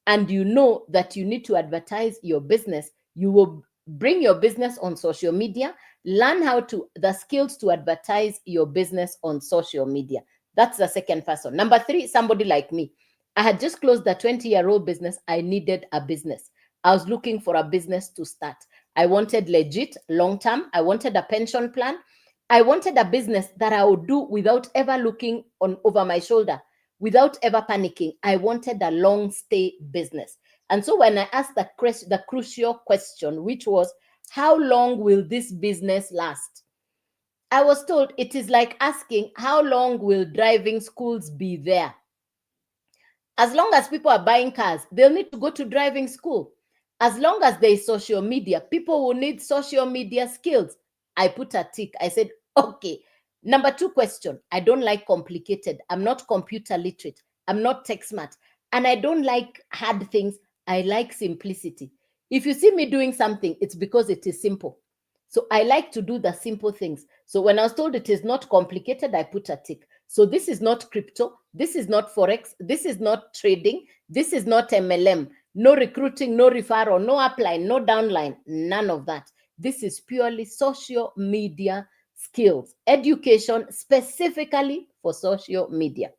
and you know that you need to advertise your business, you will bring your business on social media, learn the skills to advertise your business on social media. That's the second person. Number 3, somebody like me. I had just closed a 20-year-old business. I needed a business. I was looking for a business to start. I wanted legit, long-term. I wanted a pension plan. I wanted a business that I would do without ever looking over my shoulder, without ever panicking. I wanted a long-stay business. And so when I asked the crucial question, which was, how long will this business last? I was told it is like asking, how long will driving schools be there? As long as people are buying cars, they'll need to go to driving school. As long as there is social media, people will need social media skills. I put a tick. I said, okay. Number 2 question. I don't like complicated. I'm not computer literate. I'm not tech smart. And I don't like hard things. I like simplicity. If you see me doing something, it's because it is simple. So I like to do the simple things. So when I was told it is not complicated, I put a tick. So this is not crypto. This is not Forex. This is not trading. This is not MLM. No recruiting, no referral, no upline, no downline, none of that. This is purely social media skills, education specifically for social media.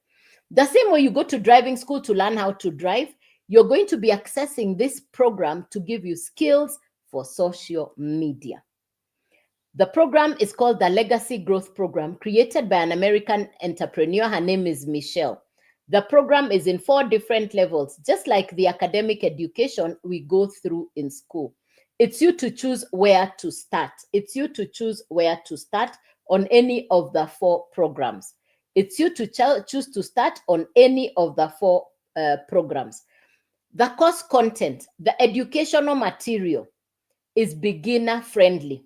The same way you go to driving school to learn how to drive, you're going to be accessing this program to give you skills for social media. The program is called the Legacy Growth Program, created by an American entrepreneur. Her name is Michelle. The program is in 4 different levels, just like the academic education we go through in school. It's you to choose where to start. It's you to choose where to start on any of the 4 programs. It's you to choose to start on any of the 4 programs. The course content, the educational material is beginner friendly.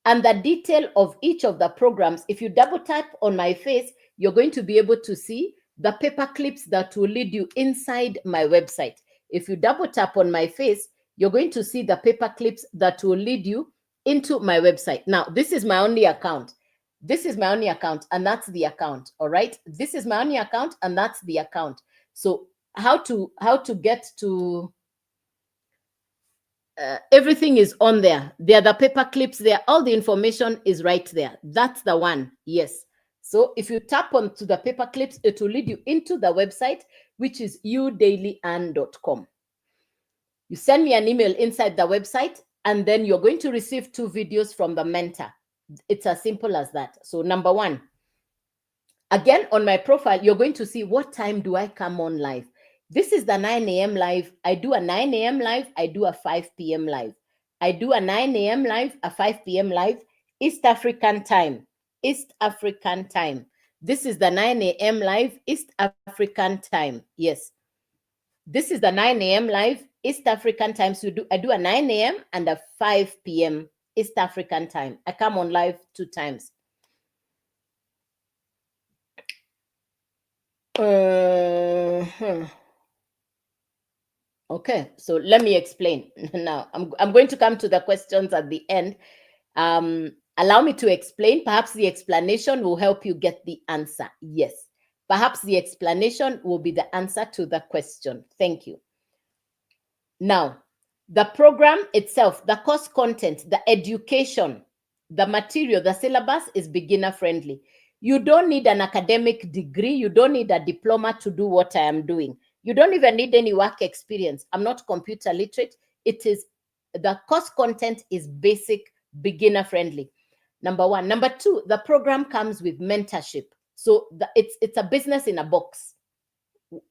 And the detail of each of the programs, if you double tap on my face, you're going to be able to see the paper clips that will lead you inside my website. If you double tap on my face, you're going to see the paper clips that will lead you into my website. Now, this is my only account. This is my only account, and that's the account. All right. This is my only account, and that's the account. So how to get to everything is on there. There are the paper clips there. All the information is right there. That's the one. Yes. So if you tap onto the paper clips, it will lead you into the website, which is udailyand.com. You send me an email inside the website, and then you're going to receive 2 videos from the mentor. It's as simple as that. So number 1, again, on my profile, you're going to see what time do I come on live. This is the 9 a.m. live. I do a 9 a.m. live. I do a 5 p.m. live. I do a 9 a.m. live, a 5 p.m. live, East African time. East African time. This is the 9 a.m. live East African time. Yes. This is the 9 a.m. live East African time. So I do a 9 a.m. and a 5 p.m. East African time. I come on live 2 times. Okay, so let me explain. Now, I'm going to come to the questions at the end. Allow me to explain. Perhaps the explanation will help you get the answer. Yes, perhaps the explanation will be the answer to the question. Thank you. Now, the program itself, the course content, the education, the material, the syllabus is beginner friendly. You don't need an academic degree. You don't need a diploma to do what I am doing. You don't even need any work experience. I'm not computer literate. The course content is basic, beginner friendly. Number one. Number two, the program comes with mentorship. So it's a business in a box.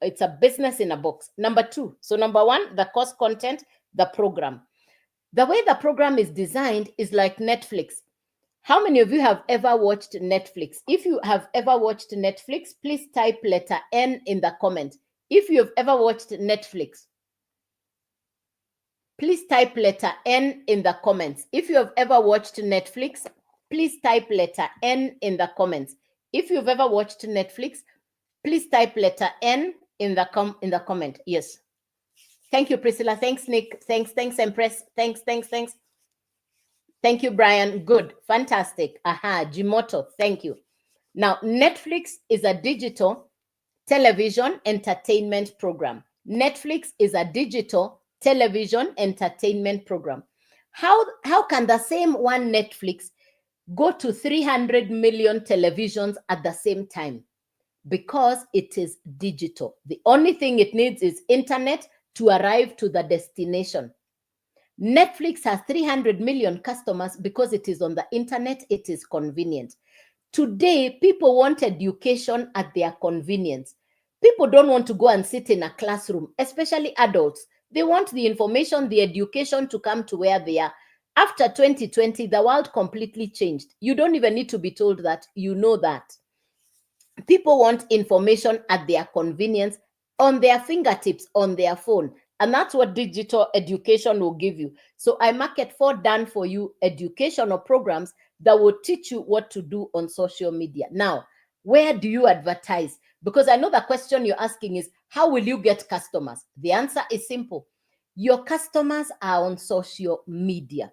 It's a business in a box. Number two. So number one, the course content, the program. The way the program is designed is like Netflix. How many of you have ever watched Netflix? If you have ever watched Netflix, please type letter N in the comment. If you have ever watched Netflix, please type letter N in the comments. If you have ever watched Netflix, please type letter N in the comments. If you've ever watched Netflix, please type letter N in the comment. Yes. Thank you, Priscilla. Thanks, Nick. Thanks, Empress. Thanks. Thank you, Brian. Good. Fantastic. Aha, Jimoto. Thank you. Now, Netflix is a digital television entertainment program. Netflix is a digital television entertainment program. How can the same one Netflix go to 300 million televisions at the same time? Because it is digital. The only thing it needs is internet to arrive to the destination. Netflix has 300 million customers because it is on the internet. It is convenient. Today, people want education at their convenience. People don't want to go and sit in a classroom, especially adults. They want the information, the education to come to where they are. After 2020, the world completely changed. You don't even need to be told that. You know that. People want information at their convenience, on their fingertips, on their phone. And that's what digital education will give you. So I market 4 done for you educational programs that will teach you what to do on social media. Now, where do you advertise? Because I know the question you're asking is, how will you get customers? The answer is simple. Your customers are on social media.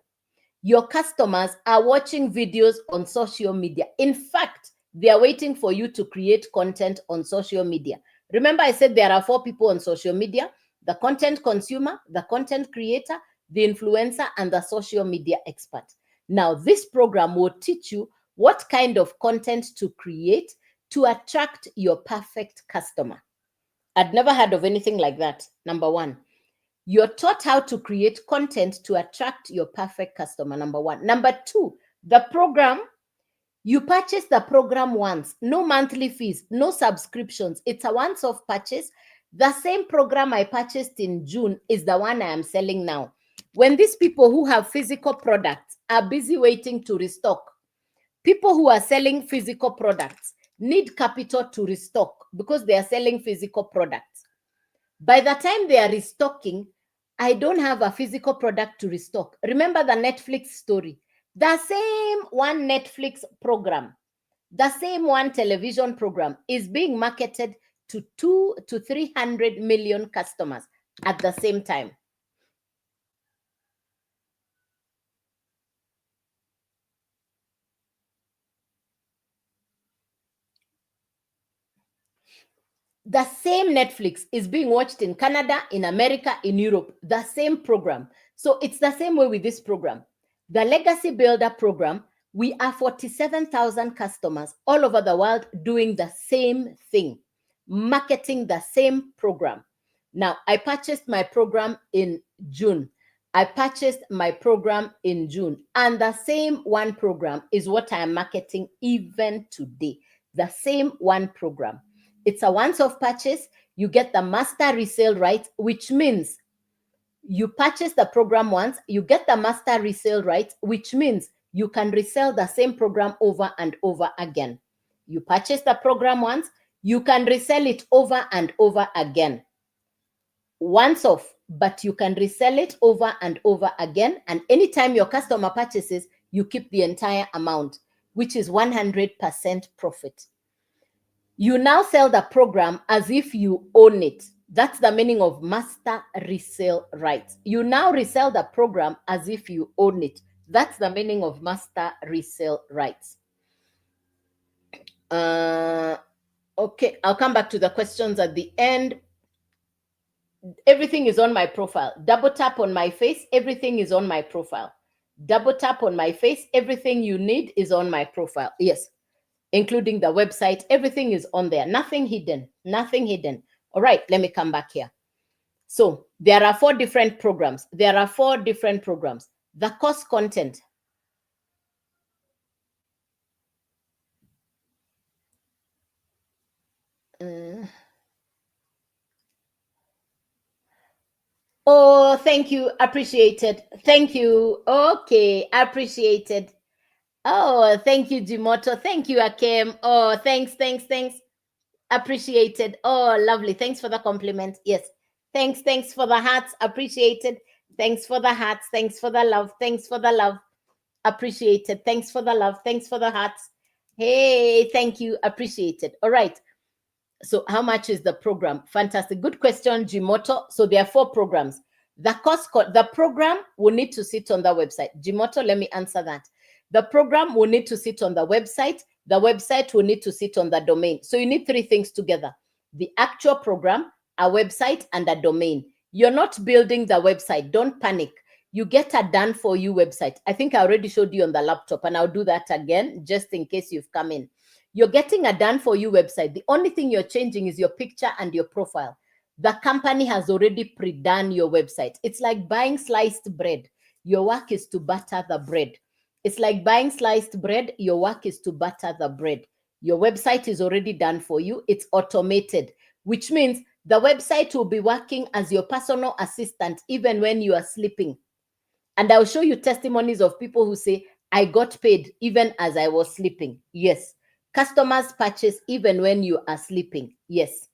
Your customers are watching videos on social media. In fact, they are waiting for you to create content on social media. Remember, I said there are 4 people on social media: the content consumer, the content creator, the influencer, and the social media expert. Now, this program will teach you what kind of content to create to attract your perfect customer. I'd never heard of anything like that. Number one, you're taught how to create content to attract your perfect customer. Number one. Number two, the program, you purchase the program once, no monthly fees, no subscriptions. It's a once-off purchase. The same program I purchased in June is the one I am selling now. When these people who have physical products are busy waiting to restock, people who are selling physical products need capital to restock because they are selling physical products. By the time they are restocking, I don't have a physical product to restock. Remember the Netflix story. The same one Netflix program, the same one television program is being marketed to 200 to 300 million customers at the same time. The same Netflix is being watched in Canada, in America, in Europe, the same program. So it's the same way with this program. The Legacy Builder program, we are 47,000 customers all over the world doing the same thing, marketing the same program. Now, I purchased my program in June. I purchased my program in June, and the same one program is what I am marketing even today. The same one program. It's a once-off purchase. You get the master resale rights, which means you purchase the program once, you get the master resale rights, which means you can resell the same program over and over again. You purchase the program once, you can resell it over and over again. Once off, but you can resell it over and over again. And anytime your customer purchases, you keep the entire amount, which is 100% profit. You now sell the program as if you own it. That's the meaning of master resale rights. You now resell the program as if you own it. That's the meaning of master resale rights. Okay, I'll come back to the questions at the end. Everything is on my profile. Double tap on my face, everything is on my profile. Double tap on my face, everything you need is on my profile. Yes, including the website, everything is on there. Nothing hidden, nothing hidden. All right, let me come back here. So there are 4 different programs. There are 4 different programs. The course content. Oh, thank you. Appreciated. Thank you. Okay, appreciated. Oh, thank you, Jimoto. Thank you, Akem. Oh, thanks. Appreciated. Oh, lovely. Thanks for the compliment. Yes. Thanks for the hearts. Appreciated. Thanks for the hearts. Thanks for the love. Thanks for the love. Appreciated. Thanks for the love. Thanks for the hearts. Hey, thank you. Appreciated. All right. So how much is the program? Fantastic. Good question, Jimoto. So there are 4 programs. The program will need to sit on the website. Jimoto, let me answer that. The program will need to sit on the website. The website will need to sit on the domain. So you need 3 things together: the actual program, a website, and a domain. You're not building the website. Don't panic. You get a done for you website. I think I already showed you on the laptop, and I'll do that again just in case you've come in. You're getting a done for you website. The only thing you're changing is your picture and your profile. The company has already pre-done your website. It's like buying sliced bread. Your work is to butter the bread. It's like buying sliced bread. Your work is to butter the bread. Your website is already done for you. It's automated, which means the website will be working as your personal assistant even when you are sleeping. And I'll show you testimonies of people who say, I got paid even as I was sleeping. Yes. Customers purchase even when you are sleeping. Yes.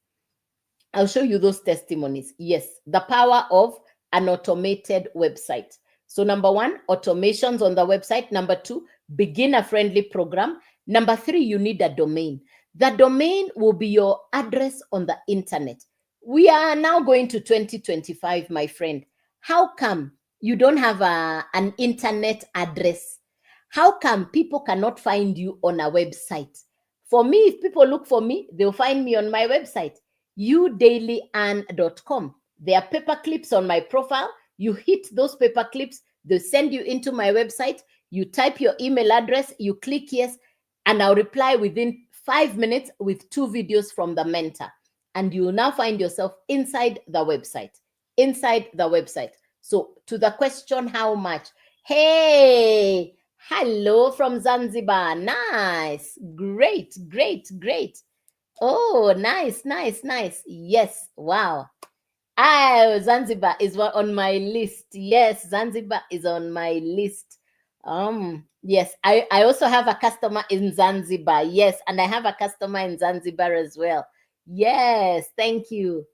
I'll show you those testimonies. Yes. The power of an automated website. So number 1, automations on the website. Number 2, beginner-friendly program. Number 3, you need a domain. The domain will be your address on the internet. We are now going to 2025, my friend. How come you don't have an internet address? How come people cannot find you on a website? For me, if people look for me, they'll find me on my website, udailyarn.com. There are paper clips on my profile. You hit those paper clips, they send you into my website. You type your email address, you click yes, and I'll reply within 5 minutes with 2 videos from the mentor. And you will now find yourself inside the website. Inside the website. So to the question, how much? Hey, hello from Zanzibar. Nice. Great. Oh, nice. Yes. Wow. Zanzibar is on my list. Yes, Zanzibar is on my list. Yes, I also have a customer in Zanzibar. Yes, and I have a customer in Zanzibar as well. Yes, thank you.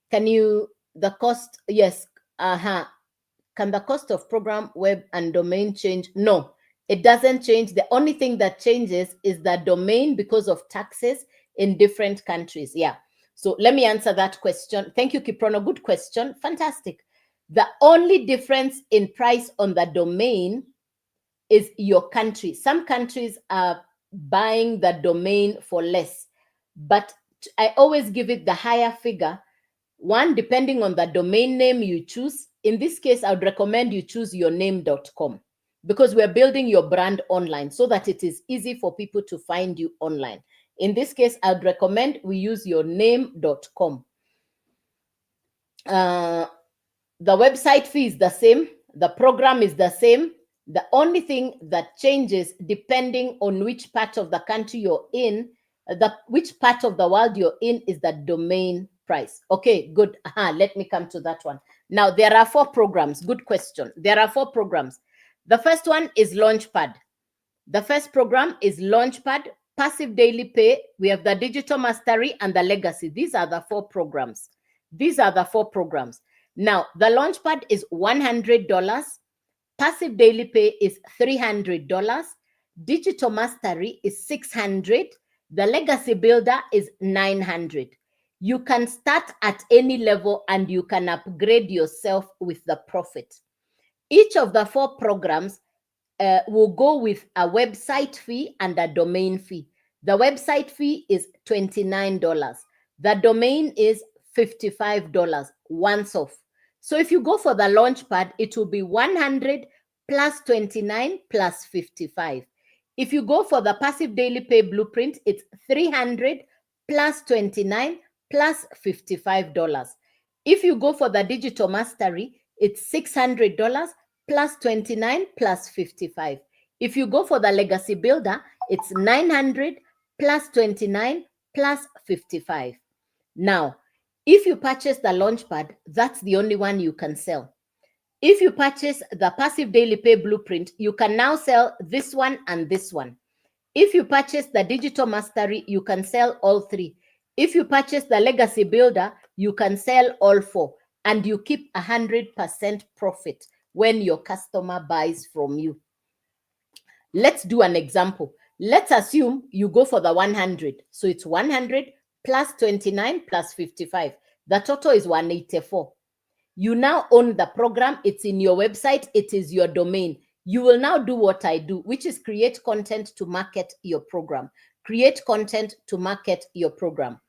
Can you, the cost? Yes. Can the cost of program, web, and domain change? No, it doesn't change. The only thing that changes is the domain because of taxes in different countries. Yeah. So let me answer that question. Thank you, Kiprono. Good question. Fantastic. The only difference in price on the domain is your country. Some countries are buying the domain for less, but I always give it the higher figure. One, depending on the domain name you choose. In this case, I would recommend you choose yourname.com because we're building your brand online so that it is easy for people to find you online. In this case, I'd recommend we use yourname.com. The website fee is the same. The program is the same. The only thing that changes depending on which part of the country you're in, which part of the world you're in, is the domain price. Okay, good. Let me come to that one. Now, there are 4 programs. Good question. There are 4 programs. The first one is Launchpad. The first program is Launchpad. Passive Daily Pay, we have the Digital Mastery and the Legacy. These are the 4 programs. These are the 4 programs. Now, the Launchpad is $100. Passive Daily Pay is $300. Digital Mastery is $600. The Legacy Builder is $900. You can start at any level and you can upgrade yourself with the profit. Each of the 4 programs will go with a website fee and a domain fee. The website fee is $29. The domain is $55 once off. So if you go for the Launchpad, it will be 100 plus 29 plus 55. If you go for the Passive Daily Pay Blueprint, it's 300 plus 29 plus $55. If you go for the Digital Mastery, it's $600 plus 29 plus 55. If you go for the Legacy Builder, it's 900 plus 29 plus 55. Now, if you purchase the Launchpad, that's the only one you can sell. If you purchase the Passive Daily Pay Blueprint, you can now sell this one and this one. If you purchase the Digital Mastery, you can sell all 3. If you purchase the Legacy Builder, you can sell all 4, and you keep 100% profit when your customer buys from you. Let's do an example. Let's assume you go for the 100. So it's 100 plus 29 plus 55. The total is 184. You now own the program. It's in your website. It is your domain. You will now do what I do, which is create content to market your program. Create content to market your program.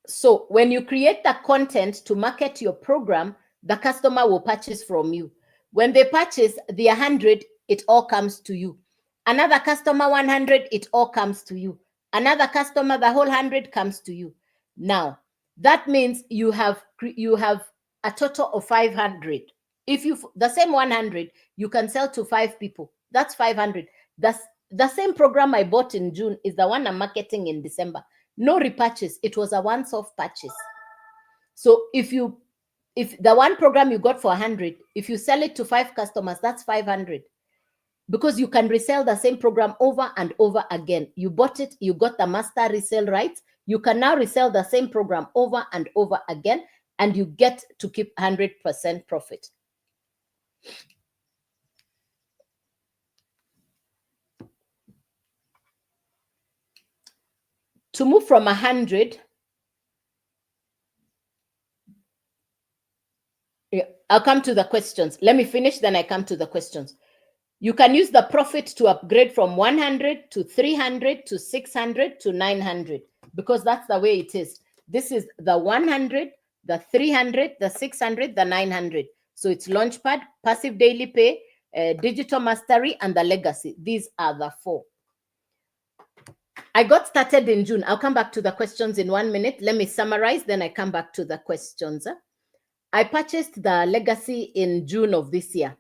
So when you create the content to market your program, the customer will purchase from you. When they purchase the 100, it all comes to you. Another customer 100, it all comes to you. Another customer, the whole 100 comes to you. Now, that means you have a total of 500. If you the same 100, you can sell to 5 people. That's 500. That's the same program I bought in June is the one I'm marketing in December. No repurchase. It was a once-off purchase. So if the one program you got for 100, if you sell it to 5 customers, that's 500. Because you can resell the same program over and over again. You bought it, you got the master resale rights. You can now resell the same program over and over again, and you get to keep 100% profit. To move from 100, I'll come to the questions. Let me finish, then I come to the questions. You can use the profit to upgrade from 100 to 300 to 600 to 900, because that's the way it is. This is the 100, the 300, the 600, the 900. So it's Launchpad, Passive Daily Pay, Digital Mastery, and the Legacy. These are the 4. I got started in June. I'll come back to the questions in 1 minute. Let me summarize, then I come back to the questions. I purchased the Legacy in June of this year.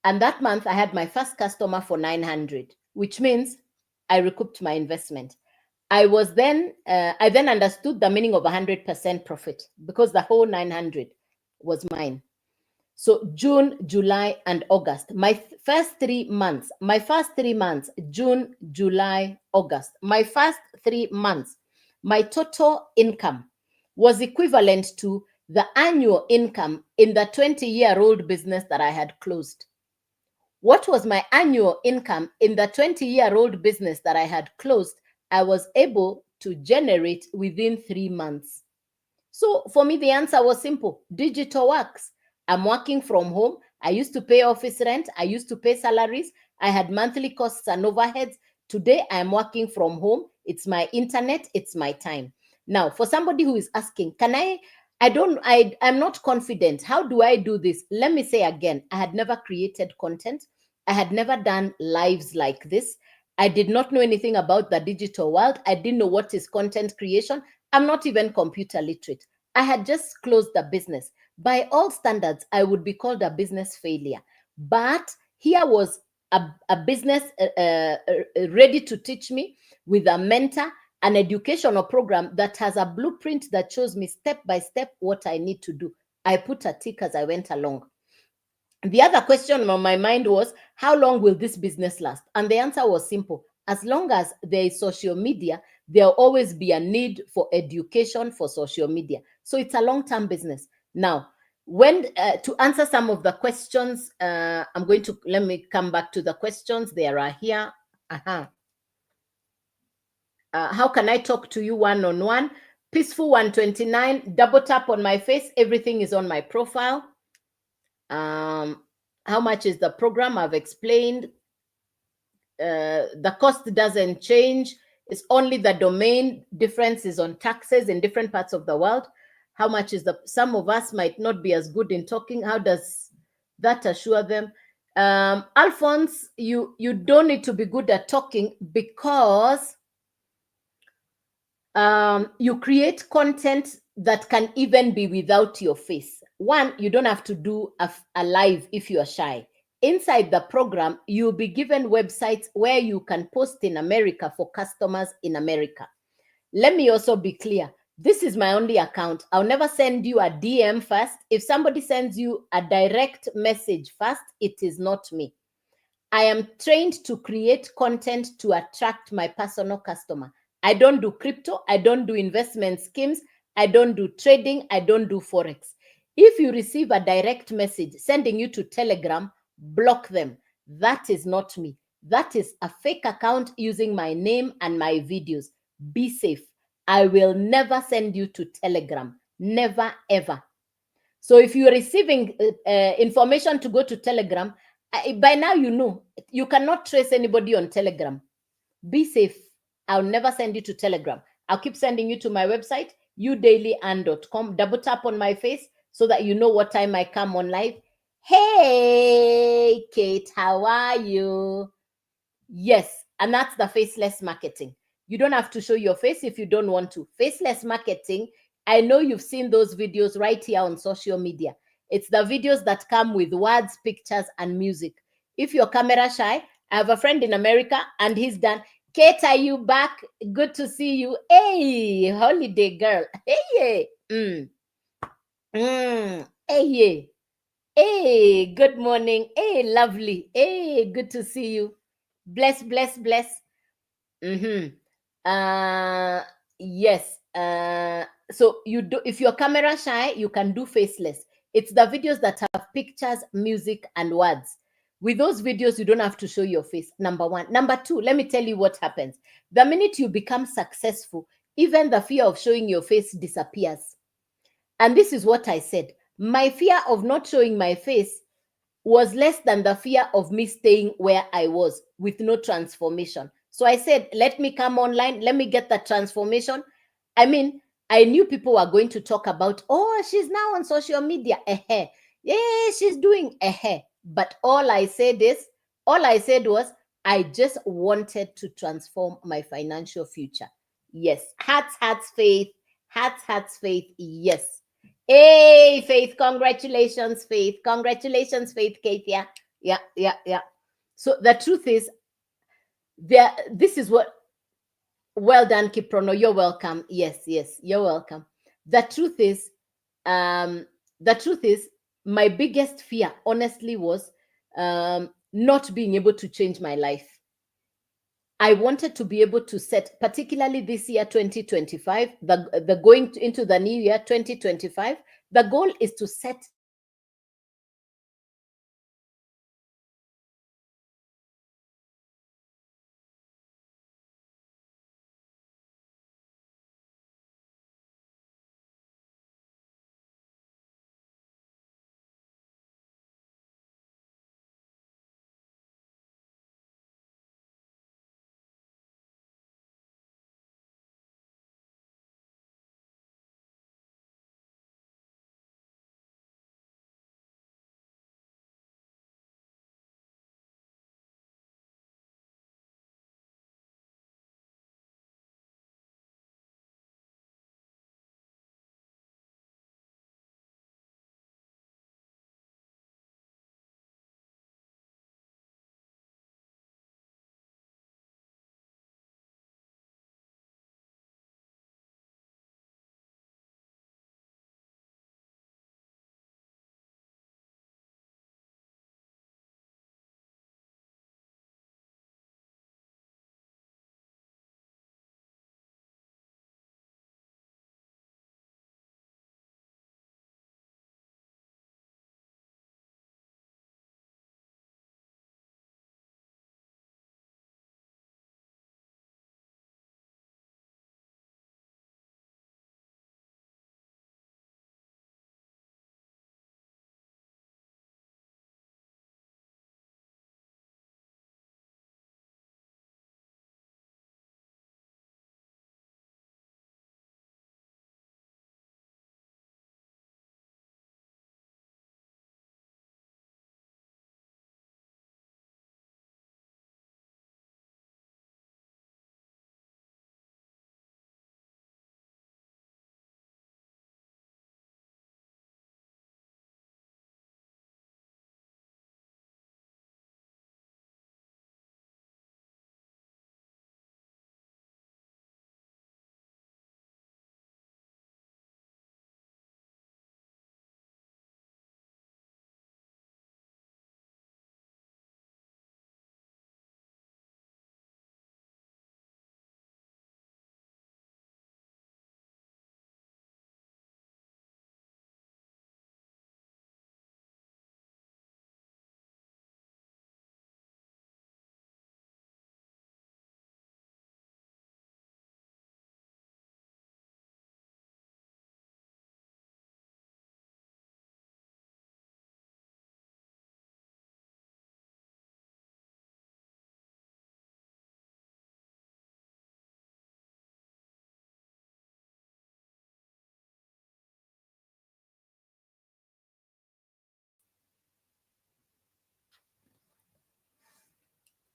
And that month, I had my first customer for 900, which means I recouped my investment. I then understood the meaning of 100% profit, because the whole 900 was mine. So June, July, and August, my first 3 months, June, July, August, my first 3 months, my total income was equivalent to the annual income in the 20-year-old business that I had closed. What was my annual income in the 20-year-old business that I had closed? I was able to generate within 3 months. So for me, the answer was simple. Digital works. I'm working from home. I used to pay office rent. I used to pay salaries. I had monthly costs and overheads. Today, I'm working from home. It's my internet. It's my time. Now, for somebody who is asking, I'm not confident. How do I do this? Let me say again, I had never created content. I had never done lives like this. I did not know anything about the digital world. I didn't know what is content creation. I'm not even computer literate. I had just closed the business. By all standards, I would be called a business failure. But here was a business ready to teach me with a mentor, an educational program that has a blueprint that shows me step by step what I need to do. I put a tick as I went along. The other question on my mind was, how long will this business last? And the answer was simple. As long as there is social media, there'll always be a need for education for social media. So it's a long-term business. Now, when to answer some of the questions, I'm going to let me come back to the questions. There are here. How can I talk to you one-on-one? Peaceful 129. Double tap on my face. Everything is on my profile. How much is the program? I've explained. The cost doesn't change. It's only the domain difference is on taxes in different parts of the world. How much is the, some of us might not be as good in talking. How does that assure them? Alphonse, you don't need to be good at talking, because you create content that can even be without your face. One, you don't have to do a live if you are shy. Inside the program, you'll be given websites where you can post in America for customers in America. Let me also be clear. This is my only account. I'll never send you a DM first. If somebody sends you a direct message first, it is not me. I am trained to create content to attract my personal customer. I don't do crypto. I don't do investment schemes. I don't do trading. I don't do Forex. If you receive a direct message sending you to Telegram, block them. That is not me. That is a fake account using my name and my videos. Be safe. I will never send you to Telegram. Never, ever. So if you're receiving information to go to Telegram, by now you know you cannot trace anybody on Telegram. Be safe. I'll never send you to Telegram. I'll keep sending you to my website, udailyand.com. Double tap on my face so that you know what time I come on live. Hey, Kate, how are you? Yes, and that's the faceless marketing. You don't have to show your face if you don't want to. Faceless marketing, I know you've seen those videos right here on social media. It's the videos that come with words, pictures, and music. If you're camera shy, I have a friend in America and he's done. Kate, are you back? Good to see you. Hey, holiday girl. Hey, hey, hey, good morning. Hey, lovely. Hey, good to see you. Bless, bless, bless. Mm-hmm. Yes. So you do, if you're camera shy, you can do faceless. It's the videos that have pictures, music, and words. With those videos, you don't have to show your face. Number one. Number two, let me tell you what happens. The minute you become successful, even the fear of showing your face disappears. And this is what I said. My fear of not showing my face was less than the fear of me staying where I was with no transformation. So I said, let me come online, let me get the transformation. I mean, I knew people were going to talk about, oh, she's now on social media. Yeah, she's doing. But all I said was, I just wanted to transform my financial future. Yes. Hearts, faith. Hearts, faith. Yes. Hey, Faith, congratulations, Faith. Congratulations, Faith, Kate. Yeah. So the truth is, this is what, well done, Kiprono. You're welcome. Yes, you're welcome. The truth is, my biggest fear, honestly, was not being able to change my life. I wanted to be able to set, particularly this year, 2025, the going into the new year, 2025, the goal is to set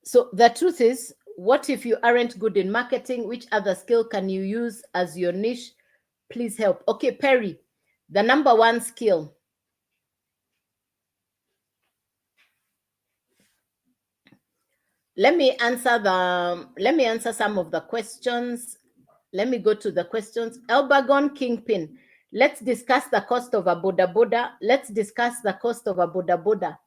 So the truth is, what if you aren't good in marketing? Which other skill can you use as your niche? Please help. Okay, Perry, the number one skill. Let me answer some of the questions. Let me go to the questions. Elbagon Kingpin. Let's discuss the cost of a boda boda. Let's discuss the cost of a boda boda.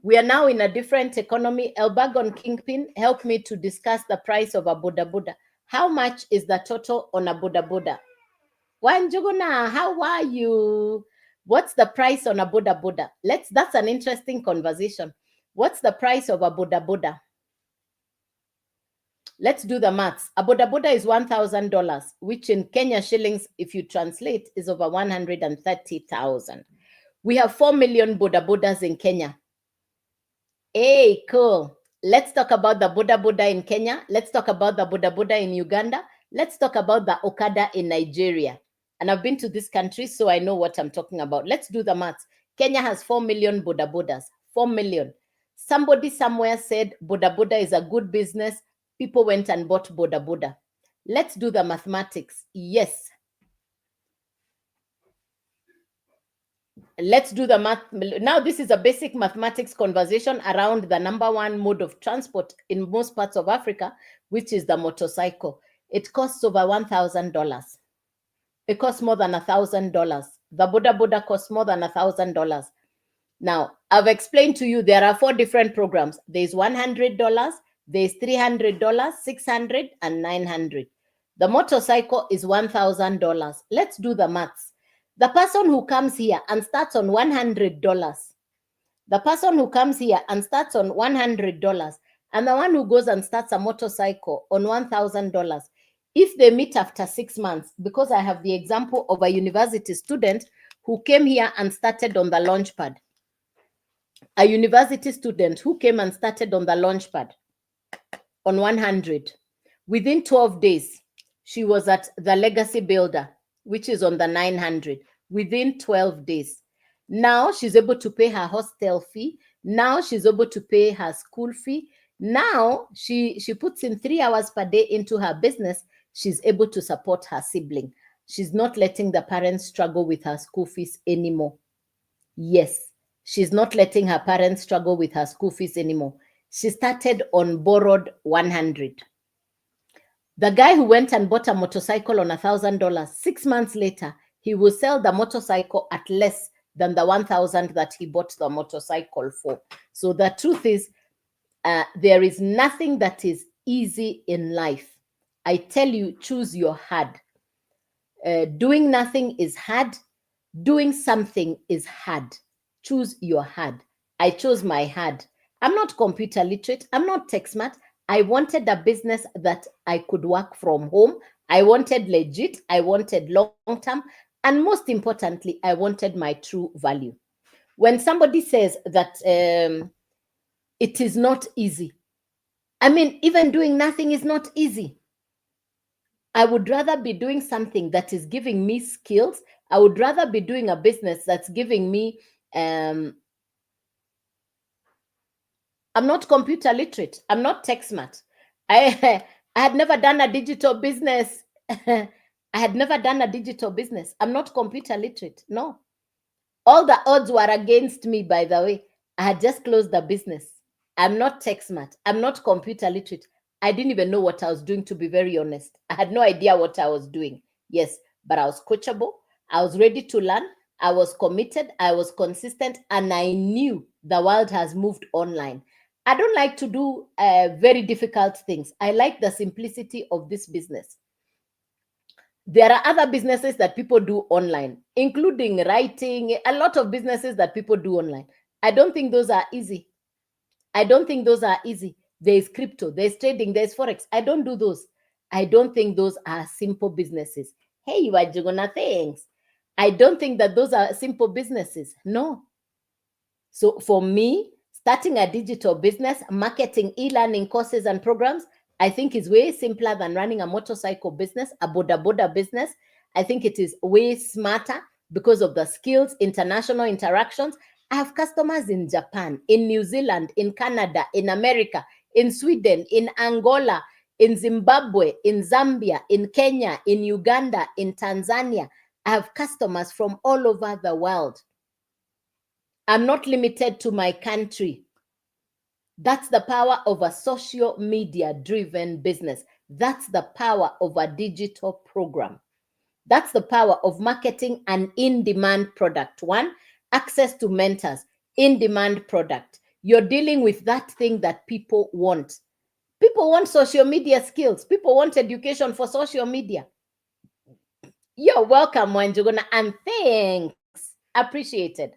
We are now in a different economy. Elbagon Kingpin, help me to discuss the price of a boda boda. How much is the total on a boda boda? Wanjuguna, how are you? What's the price on a boda boda? That's an interesting conversation. What's the price of a boda boda? Let's do the maths. A boda boda is $1,000, which in Kenya shillings, if you translate, is over 130,000. We have 4 million boda bodas in Kenya. Hey, cool. Let's talk about the boda boda in Kenya. Let's talk about the boda boda in Uganda. Let's talk about the Okada in Nigeria. And I've been to this country, so I know what I'm talking about. Let's do the maths. Kenya has 4 million boda bodas. 4 million. Somebody somewhere said boda boda is a good business. People went and bought boda boda. Let's do the mathematics. Yes. Let's do the math. Now, this is a basic mathematics conversation around the number one mode of transport in most parts of Africa, which is the motorcycle. It costs over $1,000. It costs more than $1,000. The boda boda costs more than $1,000. Now, I've explained to you there are 4 different programs. There's $100, there's $300, $600, and $900. The motorcycle is $1,000. Let's do the maths. The person who comes here and starts on $100, the person who comes here and starts on $100, and the one who goes and starts a motorcycle on $1,000, if they meet after 6 months, because I have the example of a university student who came here and started on the launch pad. A university student who came and started on the launch pad on 100. Within 12 days, she was at the Legacy Builder, which is on the 900, within 12 days. Now she's able to pay her hostel fee. Now she's able to pay her school fee. Now she puts in 3 hours per day into her business. She's able to support her sibling. She's not letting the parents struggle with her school fees anymore. Yes, she's not letting her parents struggle with her school fees anymore. She started on borrowed 100. The guy who went and bought a motorcycle on $1,000, 6 months later, he will sell the motorcycle at less than the 1,000 that he bought the motorcycle for. So the truth is, there is nothing that is easy in life. I tell you, choose your hard. Doing nothing is hard. Doing something is hard. Choose your hard. I chose my hard. I'm not computer literate. I'm not tech smart. I wanted a business that I could work from home. I wanted legit. I wanted long term. And most importantly, I wanted my true value. When somebody says that it is not easy, I mean, even doing nothing is not easy. I would rather be doing something that is giving me skills. I would rather be doing a business that's giving me, I'm not computer literate. I'm not tech smart. I had never done a digital business. I had never done a digital business. I'm not computer literate. No. All the odds were against me, by the way. I had just closed the business. I'm not tech smart. I'm not computer literate. I didn't even know what I was doing, to be very honest. I had no idea what I was doing. Yes, but I was coachable. I was ready to learn. I was committed. I was consistent. And I knew the world has moved online. I don't like to do very difficult things. I like the simplicity of this business. There are other businesses that people do online, including writing, a lot of businesses that people do online. I don't think those are easy. I don't think those are easy. There's crypto, there's trading, there's Forex. I don't do those. I don't think those are simple businesses. Hey, Wajugona, thanks. I don't think that those are simple businesses. No. So for me, starting a digital business, marketing e-learning courses and programs, I think is way simpler than running a motorcycle business, a boda boda business. I think it is way smarter because of the skills, international interactions. I have customers in Japan, in New Zealand, in Canada, in America, in Sweden, in Angola, in Zimbabwe, in Zambia, in Kenya, in Uganda, in Tanzania. I have customers from all over the world. I'm not limited to my country. That's the power of a social media driven business. That's the power of a digital program. That's the power of marketing an in-demand product. One, access to mentors, in-demand product. You're dealing with that thing that people want. People want social media skills. People want education for social media. You're welcome, Wanjuguna, and thanks. Appreciated.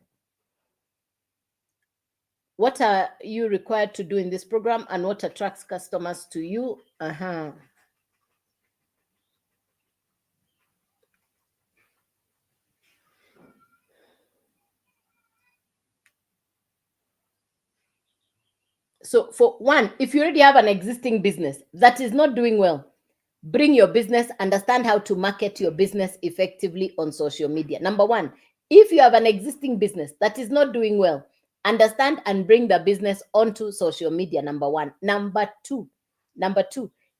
What are you required to do in this program and what attracts customers to you? So for one, if you already have an existing business that is not doing well, bring your business, understand how to market your business effectively on social media. Number one, if you have an existing business that is not doing well, understand and bring the business onto social media. Number one. Number two,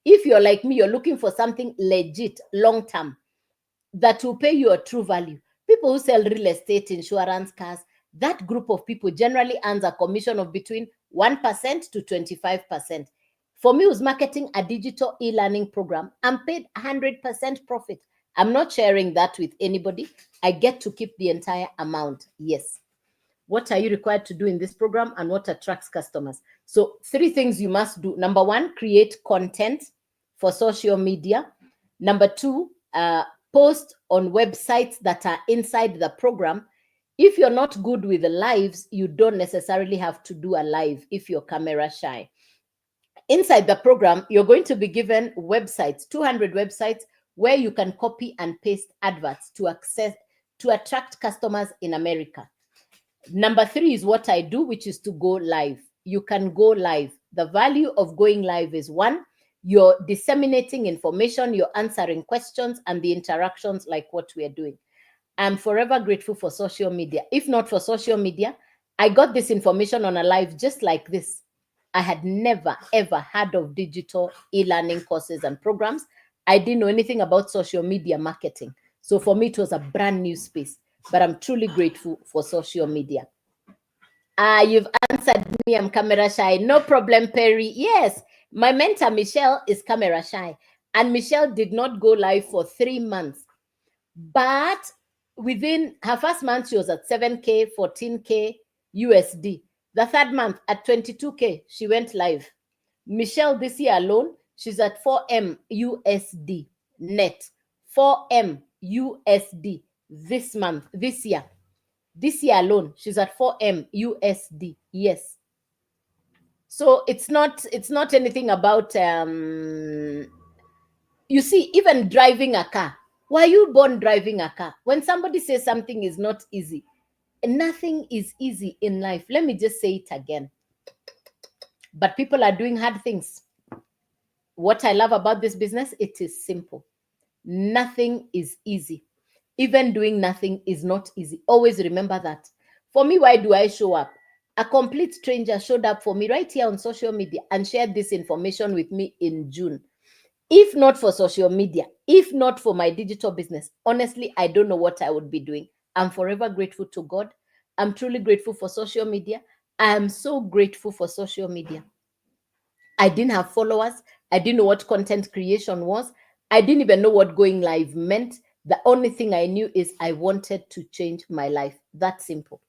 if you're like me, you're looking for something legit, long term, that will pay you a true value. People who sell real estate, insurance, cars, that group of people generally earns a commission of between 1% to 25%. For me, who's marketing a digital e-learning program, I'm paid 100% profit. I'm not sharing that with anybody. I get to keep the entire amount. Yes. What are you required to do in this program and what attracts customers? So 3 things you must do. Number 1, create content for social media. Number 2, post on websites that are inside the program. If you're not good with the lives, you don't necessarily have to do a live if you're camera shy. Inside the program, you're going to be given websites, 200 websites, where you can copy and paste adverts to attract customers in America. Number 3 is what I do, which is to go live. You can go live. The value of going live is 1, you're disseminating information, you're answering questions and the interactions like what we are doing. I'm forever grateful for social media. If not for social media, I got this information on a live just like this. I had never, ever heard of digital e-learning courses and programs. I didn't know anything about social media marketing. So for me, it was a brand new space, but I'm truly grateful for social media. You've answered me, I'm camera shy. No problem, Perry. Yes, my mentor, Michelle, is camera shy. And Michelle did not go live for 3 months. But within her first month, she was at 7K, 14K USD. The third month at 22K, she went live. Michelle, this year alone, she's at 4M USD net. 4M USD this month, this year. This year alone, she's at 4M USD. Yes. So it's not anything about you see, even driving a car. Why are you born driving a car? When somebody says something is not easy, nothing is easy in life. Let me just say it again. But people are doing hard things. What I love about this business, it is simple. Nothing is easy. Even doing nothing is not easy. Always remember that. For me, why do I show up? A complete stranger showed up for me right here on social media and shared this information with me in June. If not for social media, if not for my digital business, honestly, I don't know what I would be doing. I'm forever grateful to God. I'm truly grateful for social media. I am so grateful for social media. I didn't have followers. I didn't know what content creation was. I didn't even know what going live meant. The only thing I knew is I wanted to change my life. That simple.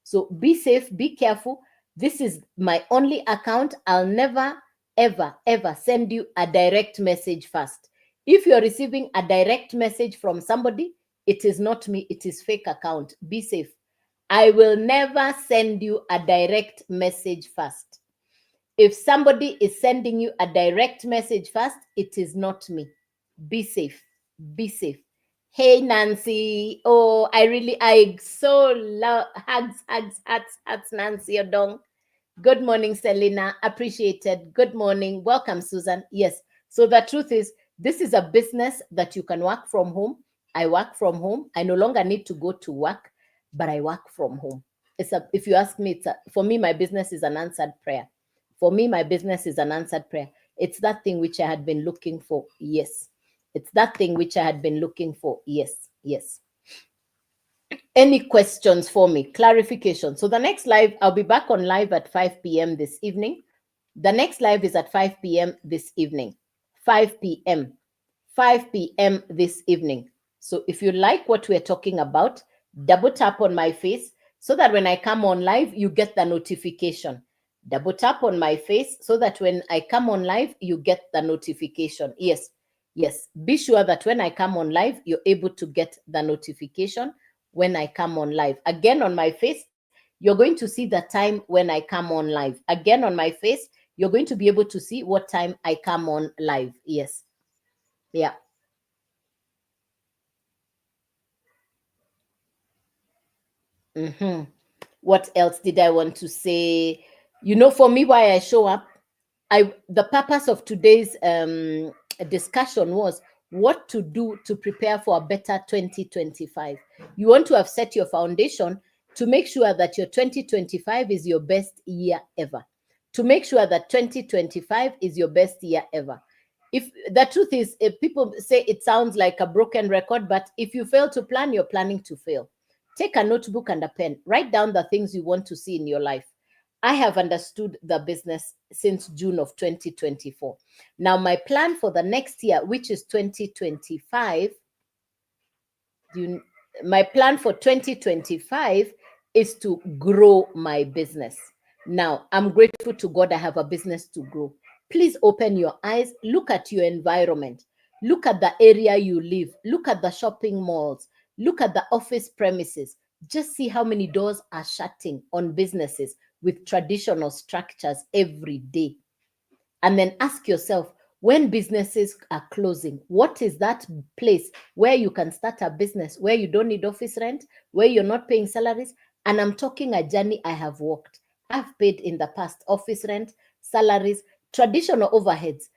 So be safe, be careful. This is my only account. I'll never, ever, ever send you a direct message first. If you're receiving a direct message from somebody, it is not me, it is fake account. Be safe. I will never send you a direct message first. If somebody is sending you a direct message first, it is not me. Be safe. Be safe. Hey, Nancy. Oh, I so love hugs, Nancy Odong. Good morning, Selena. Appreciated. Good morning. Welcome, Susan. Yes. So the truth is, this is a business that you can work from home. I work from home. I no longer need to go to work, but I work from home. If you ask me, for me, my business is an answered prayer. For me, my business is an answered prayer. It's that thing which I had been looking for. Yes. It's that thing which I had been looking for. Yes. Yes. Any questions for me? Clarification. So the next live, I'll be back on live at 5 p.m. this evening. The next live is at 5 p.m. this evening. 5 p.m. 5 p.m. this evening. So if you like what we're talking about, double tap on my face so that when I come on live, you get the notification. Double tap on my face so that when I come on live, you get the notification. Yes, yes. Be sure that when I come on live, you're able to get the notification when I come on live. Again, on my face, you're going to see the time when I come on live. Again, on my face, you're going to be able to see what time I come on live. Yes. Yeah. What else did I want to say? You know, for me, why I show up, the purpose of today's discussion was what to do to prepare for a better 2025. You want to have set your foundation to make sure that your 2025 is your best year ever. To make sure that 2025 is your best year ever. If the truth is, if people say it sounds like a broken record, but if you fail to plan, you're planning to fail. Take a notebook and a pen. Write down the things you want to see in your life. I have understood the business since June of 2024. Now, my plan for the next year, which is 2025, my plan for 2025 is to grow my business. Now, I'm grateful to God I have a business to grow. Please open your eyes, look at your environment, look at the area you live, look at the shopping malls, look at the office premises. Just see how many doors are shutting on businesses with traditional structures every day. And then ask yourself, when businesses are closing, what is that place where you can start a business, where you don't need office rent, where you're not paying salaries? And I'm talking a journey I have walked. I've paid in the past office rent, salaries, traditional overheads.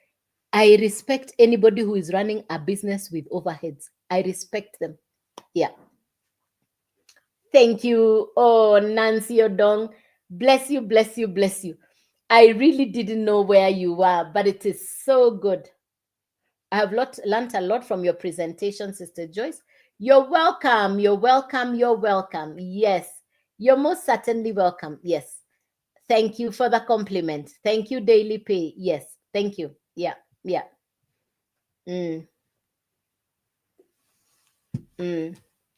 I respect anybody who is running a business with overheads. I respect them. Yeah. Thank you. Oh, Nancy Odong. Bless you, bless you, bless you. I really didn't know where you were, but it is so good. I have learned a lot from your presentation, Sister Joyce. You're welcome. You're welcome. You're welcome. Yes, you're most certainly welcome. Yes. Thank you for the compliment. Thank you, Daily Pay. Yes. Thank you. Yeah. Yeah.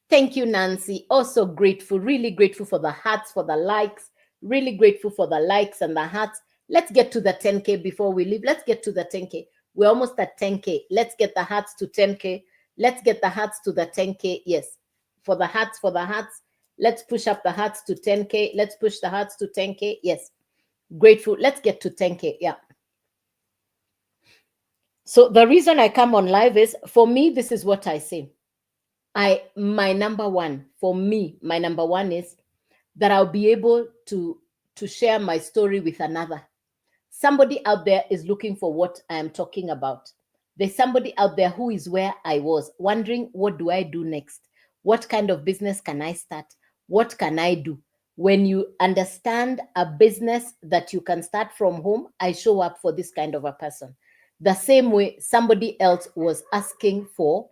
Thank you, Nancy. Also grateful, really grateful for the hearts, for the likes, really grateful for the likes and the hearts. Let's get to the 10K before we leave. Let's get to the 10K. We're almost at 10K. Let's get the hearts to 10K. Let's get the hearts to the 10K. Yes. For the hearts, for the hearts. Let's push up the hearts to 10K. Let's push the hearts to 10K. Yes. Grateful. Let's get to 10K. Yeah. So the reason I come on live is, for me, this is what I say. My number one, for me, my number one is that I'll be able to share my story with another. Somebody out there is looking for what I am talking about. There's somebody out there who is where I was, wondering, what do I do next? What kind of business can I start? What can I do? When you understand a business that you can start from home, I show up for this kind of a person. The same way somebody else was asking for,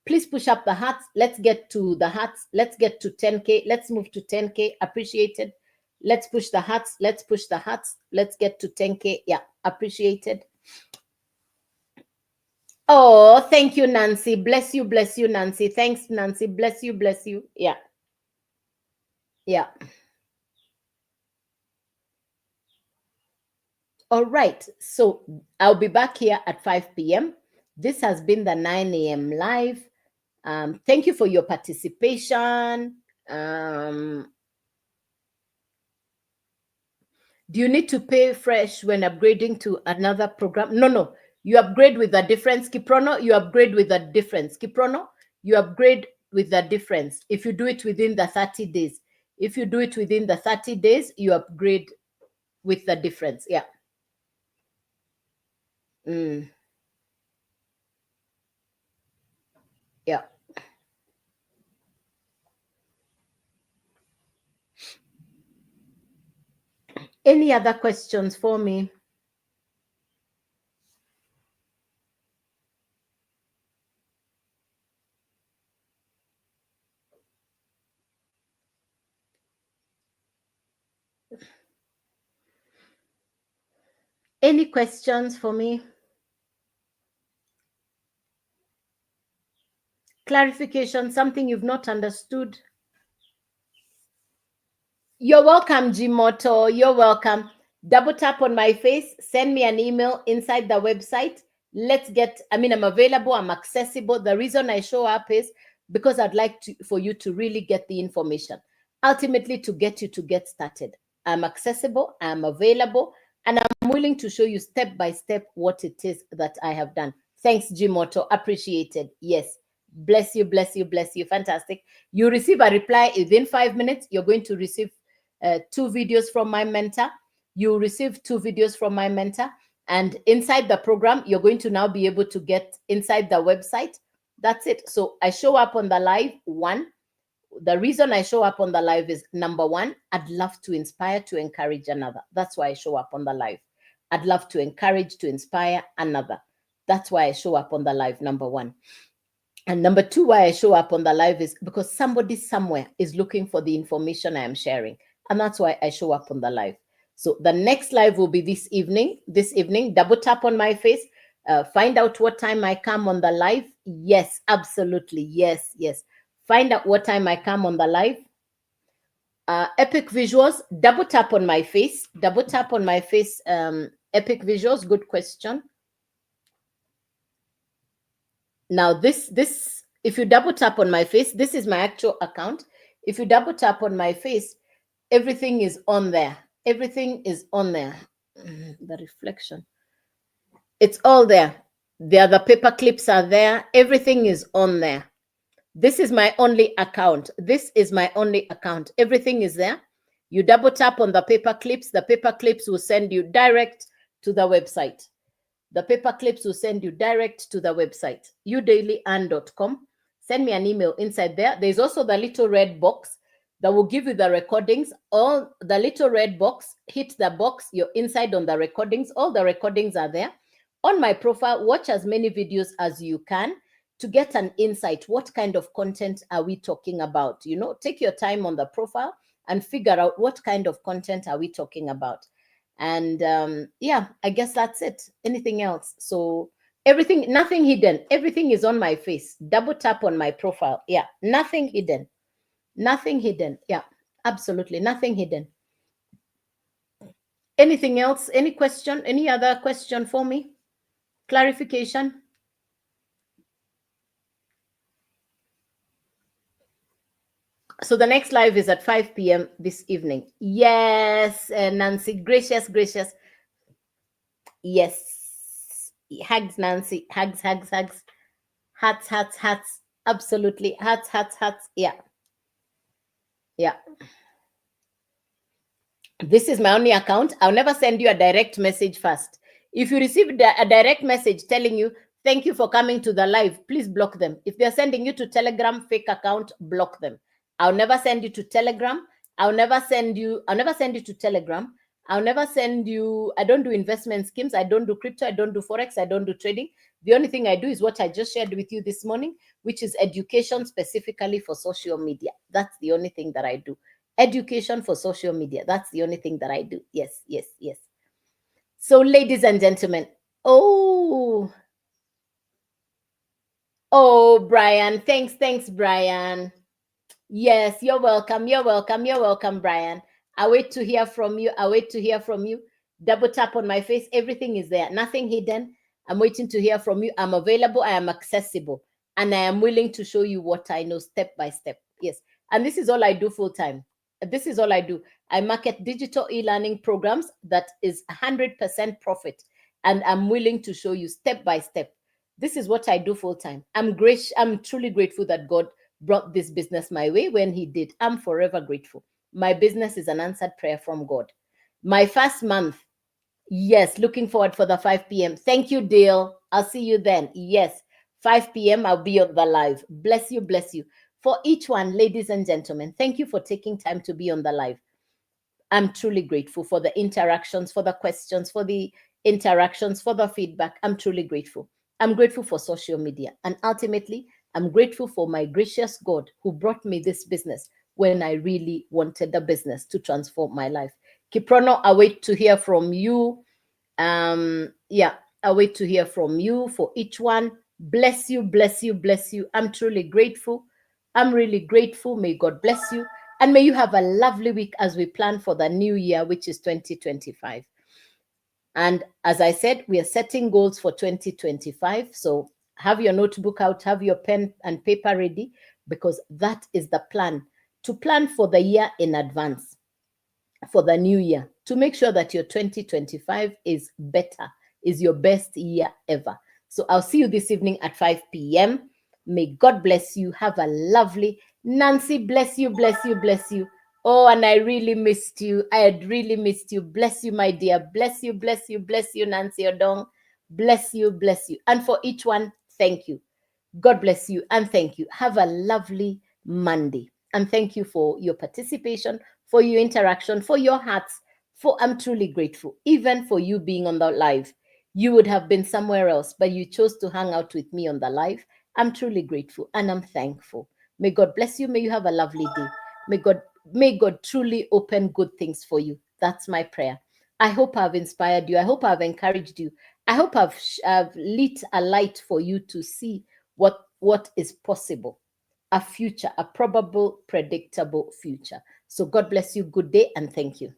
please push up the hearts. Let's get to the hearts. Let's get to 10K. Let's move to 10K. Appreciated. Let's push the hearts. Let's push the hearts. Let's get to 10K. Yeah, appreciated. Oh, thank you, Nancy. Bless you, Nancy. Thanks, Nancy. Bless you, bless you. Yeah. Yeah. All right. So I'll be back here at 5 p.m. This has been the 9 a.m. live. Thank you for your participation. Do you need to pay fresh when upgrading to another program? No. You upgrade with a difference. Kiprono, you upgrade with a difference. Kiprono, you upgrade with a difference. If you do it within the 30 days. If you do it within the 30 days, you upgrade with the difference. Yeah. Yeah. Any other questions for me? Any questions for me? Clarification, something you've not understood? You're welcome, Gmoto. You're welcome. Double tap on my face, send me an email inside the website. Let's get, I'm available, I'm accessible. The reason I show up is because I'd like for you to really get the information, ultimately to get you to get started. I'm accessible, I'm available, and I'm willing to show you step by step what it is that I have done. Thanks, Gmoto. Appreciated. Yes. Bless you, bless you, bless you. Fantastic. You receive a reply within 5 minutes. You're going to receive 2 videos from my mentor. You receive 2 videos from my mentor. And inside the program, you're going to now be able to get inside the website. That's it. So I show up on the live. One, the reason I show up on the live is number one, I'd love to inspire, to encourage another. That's why I show up on the live. I'd love to encourage, to inspire another. That's why I show up on the live, number one. And number two, why I show up on the live is because somebody somewhere is looking for the information I am sharing. And that's why I show up on the live. So the next live will be this evening. This evening, double tap on my face. Find out what time I come on the live. Yes, absolutely. Yes, yes. Find out what time I come on the live. Epic Visuals, double tap on my face. Double tap on my face. Epic Visuals, good question. Now this, if you double tap on my face, this is my actual account. If you double tap on my face, everything is on there. Everything is on there. The reflection. It's all there. The other paper clips are there. Everything is on there. This is my only account. This is my only account. Everything is there. You double tap on the paper clips. The paper clips will send you direct to the website. The paper clips will send you direct to the website, udailyand.com. Send me an email inside there. There's also the little red box that will give you the recordings. All the little red box, hit the box, you're inside on the recordings. All the recordings are there. On my profile, watch as many videos as you can to get an insight. What kind of content are we talking about? You know, take your time on the profile and figure out what kind of content are we talking about. And yeah, I guess that's it. Anything else? So everything, nothing hidden. Everything is on my face. Double tap on my profile. Yeah, nothing hidden. Nothing hidden. Yeah, absolutely nothing hidden. Anything else? Any question? Any other question for me? Clarification? So the next live is at 5 p.m. this evening. Yes, Nancy, gracious. Yes. Hugs, Nancy. Hugs. Hearts. Absolutely. Hearts. Yeah. Yeah. This is my only account. I'll never send you a direct message first. If you receive a direct message telling you, thank you for coming to the live, please block them. If they're sending you to Telegram fake account, block them. I'll never send you to Telegram. I'll never send you to Telegram. I'll never send you, I don't do investment schemes. I don't do crypto. I don't do Forex. I don't do trading. The only thing I do is what I just shared with you this morning, which is education specifically for social media. That's the only thing that I do. Education for social media. That's the only thing that I do. Yes. So, ladies and gentlemen, oh, Brian, thanks, Brian. Yes, you're welcome, Brian. I wait to hear from you. Double tap on my face. Everything is there. Nothing hidden. I'm waiting to hear from you. I'm available. I am accessible. And I am willing to show you what I know step by step. Yes. And this is all I do full time. This is all I do. I market digital e-learning programs that is 100% profit. And I'm willing to show you step by step. This is what I do full time. I'm truly grateful that God brought this business my way when he did. I'm forever grateful. My business is an answered prayer from God. My first month, yes, looking forward for the 5 p.m. Thank you, Dale. I'll see you then. Yes, 5 p.m. I'll be on the live. Bless you. For each one, ladies and gentlemen, thank you for taking time to be on the live. I'm truly grateful for the interactions, for the questions, for the interactions, for the feedback. I'm truly grateful. I'm grateful for social media. And ultimately, I'm grateful for my gracious God who brought me this business when I really wanted the business to transform my life. Kiprono, I wait to hear from you. Yeah, I wait to hear from you for each one. Bless you, bless you, bless you. I'm truly grateful. I'm really grateful. May God bless you. And may you have a lovely week as we plan for the new year, which is 2025. And as I said, we are setting goals for 2025. So have your notebook out, have your pen and paper ready, because that is the plan, to plan for the year in advance, for the new year, to make sure that your 2025 is better, is your best year ever. So I'll see you this evening at 5 p.m. May God bless you. Have a lovely Nancy, bless you, bless you, bless you. Oh, and I really missed you. I had really missed you. Bless you, my dear. Bless you, bless you, bless you, Nancy Odong. Bless you, bless you. And for each one, thank you. God bless you and thank you. Have a lovely Monday. And thank you for your participation, for your interaction, for your hearts. For I'm truly grateful, even for you being on the live. You would have been somewhere else, but you chose to hang out with me on the live. I'm truly grateful and I'm thankful. May God bless you. May you have a lovely day. May God truly open good things for you. That's my prayer. I hope I've inspired you. I hope I've encouraged you. I hope I've lit a light for you to see what is possible, a future, a probable, predictable future. So God bless you. Good day and thank you.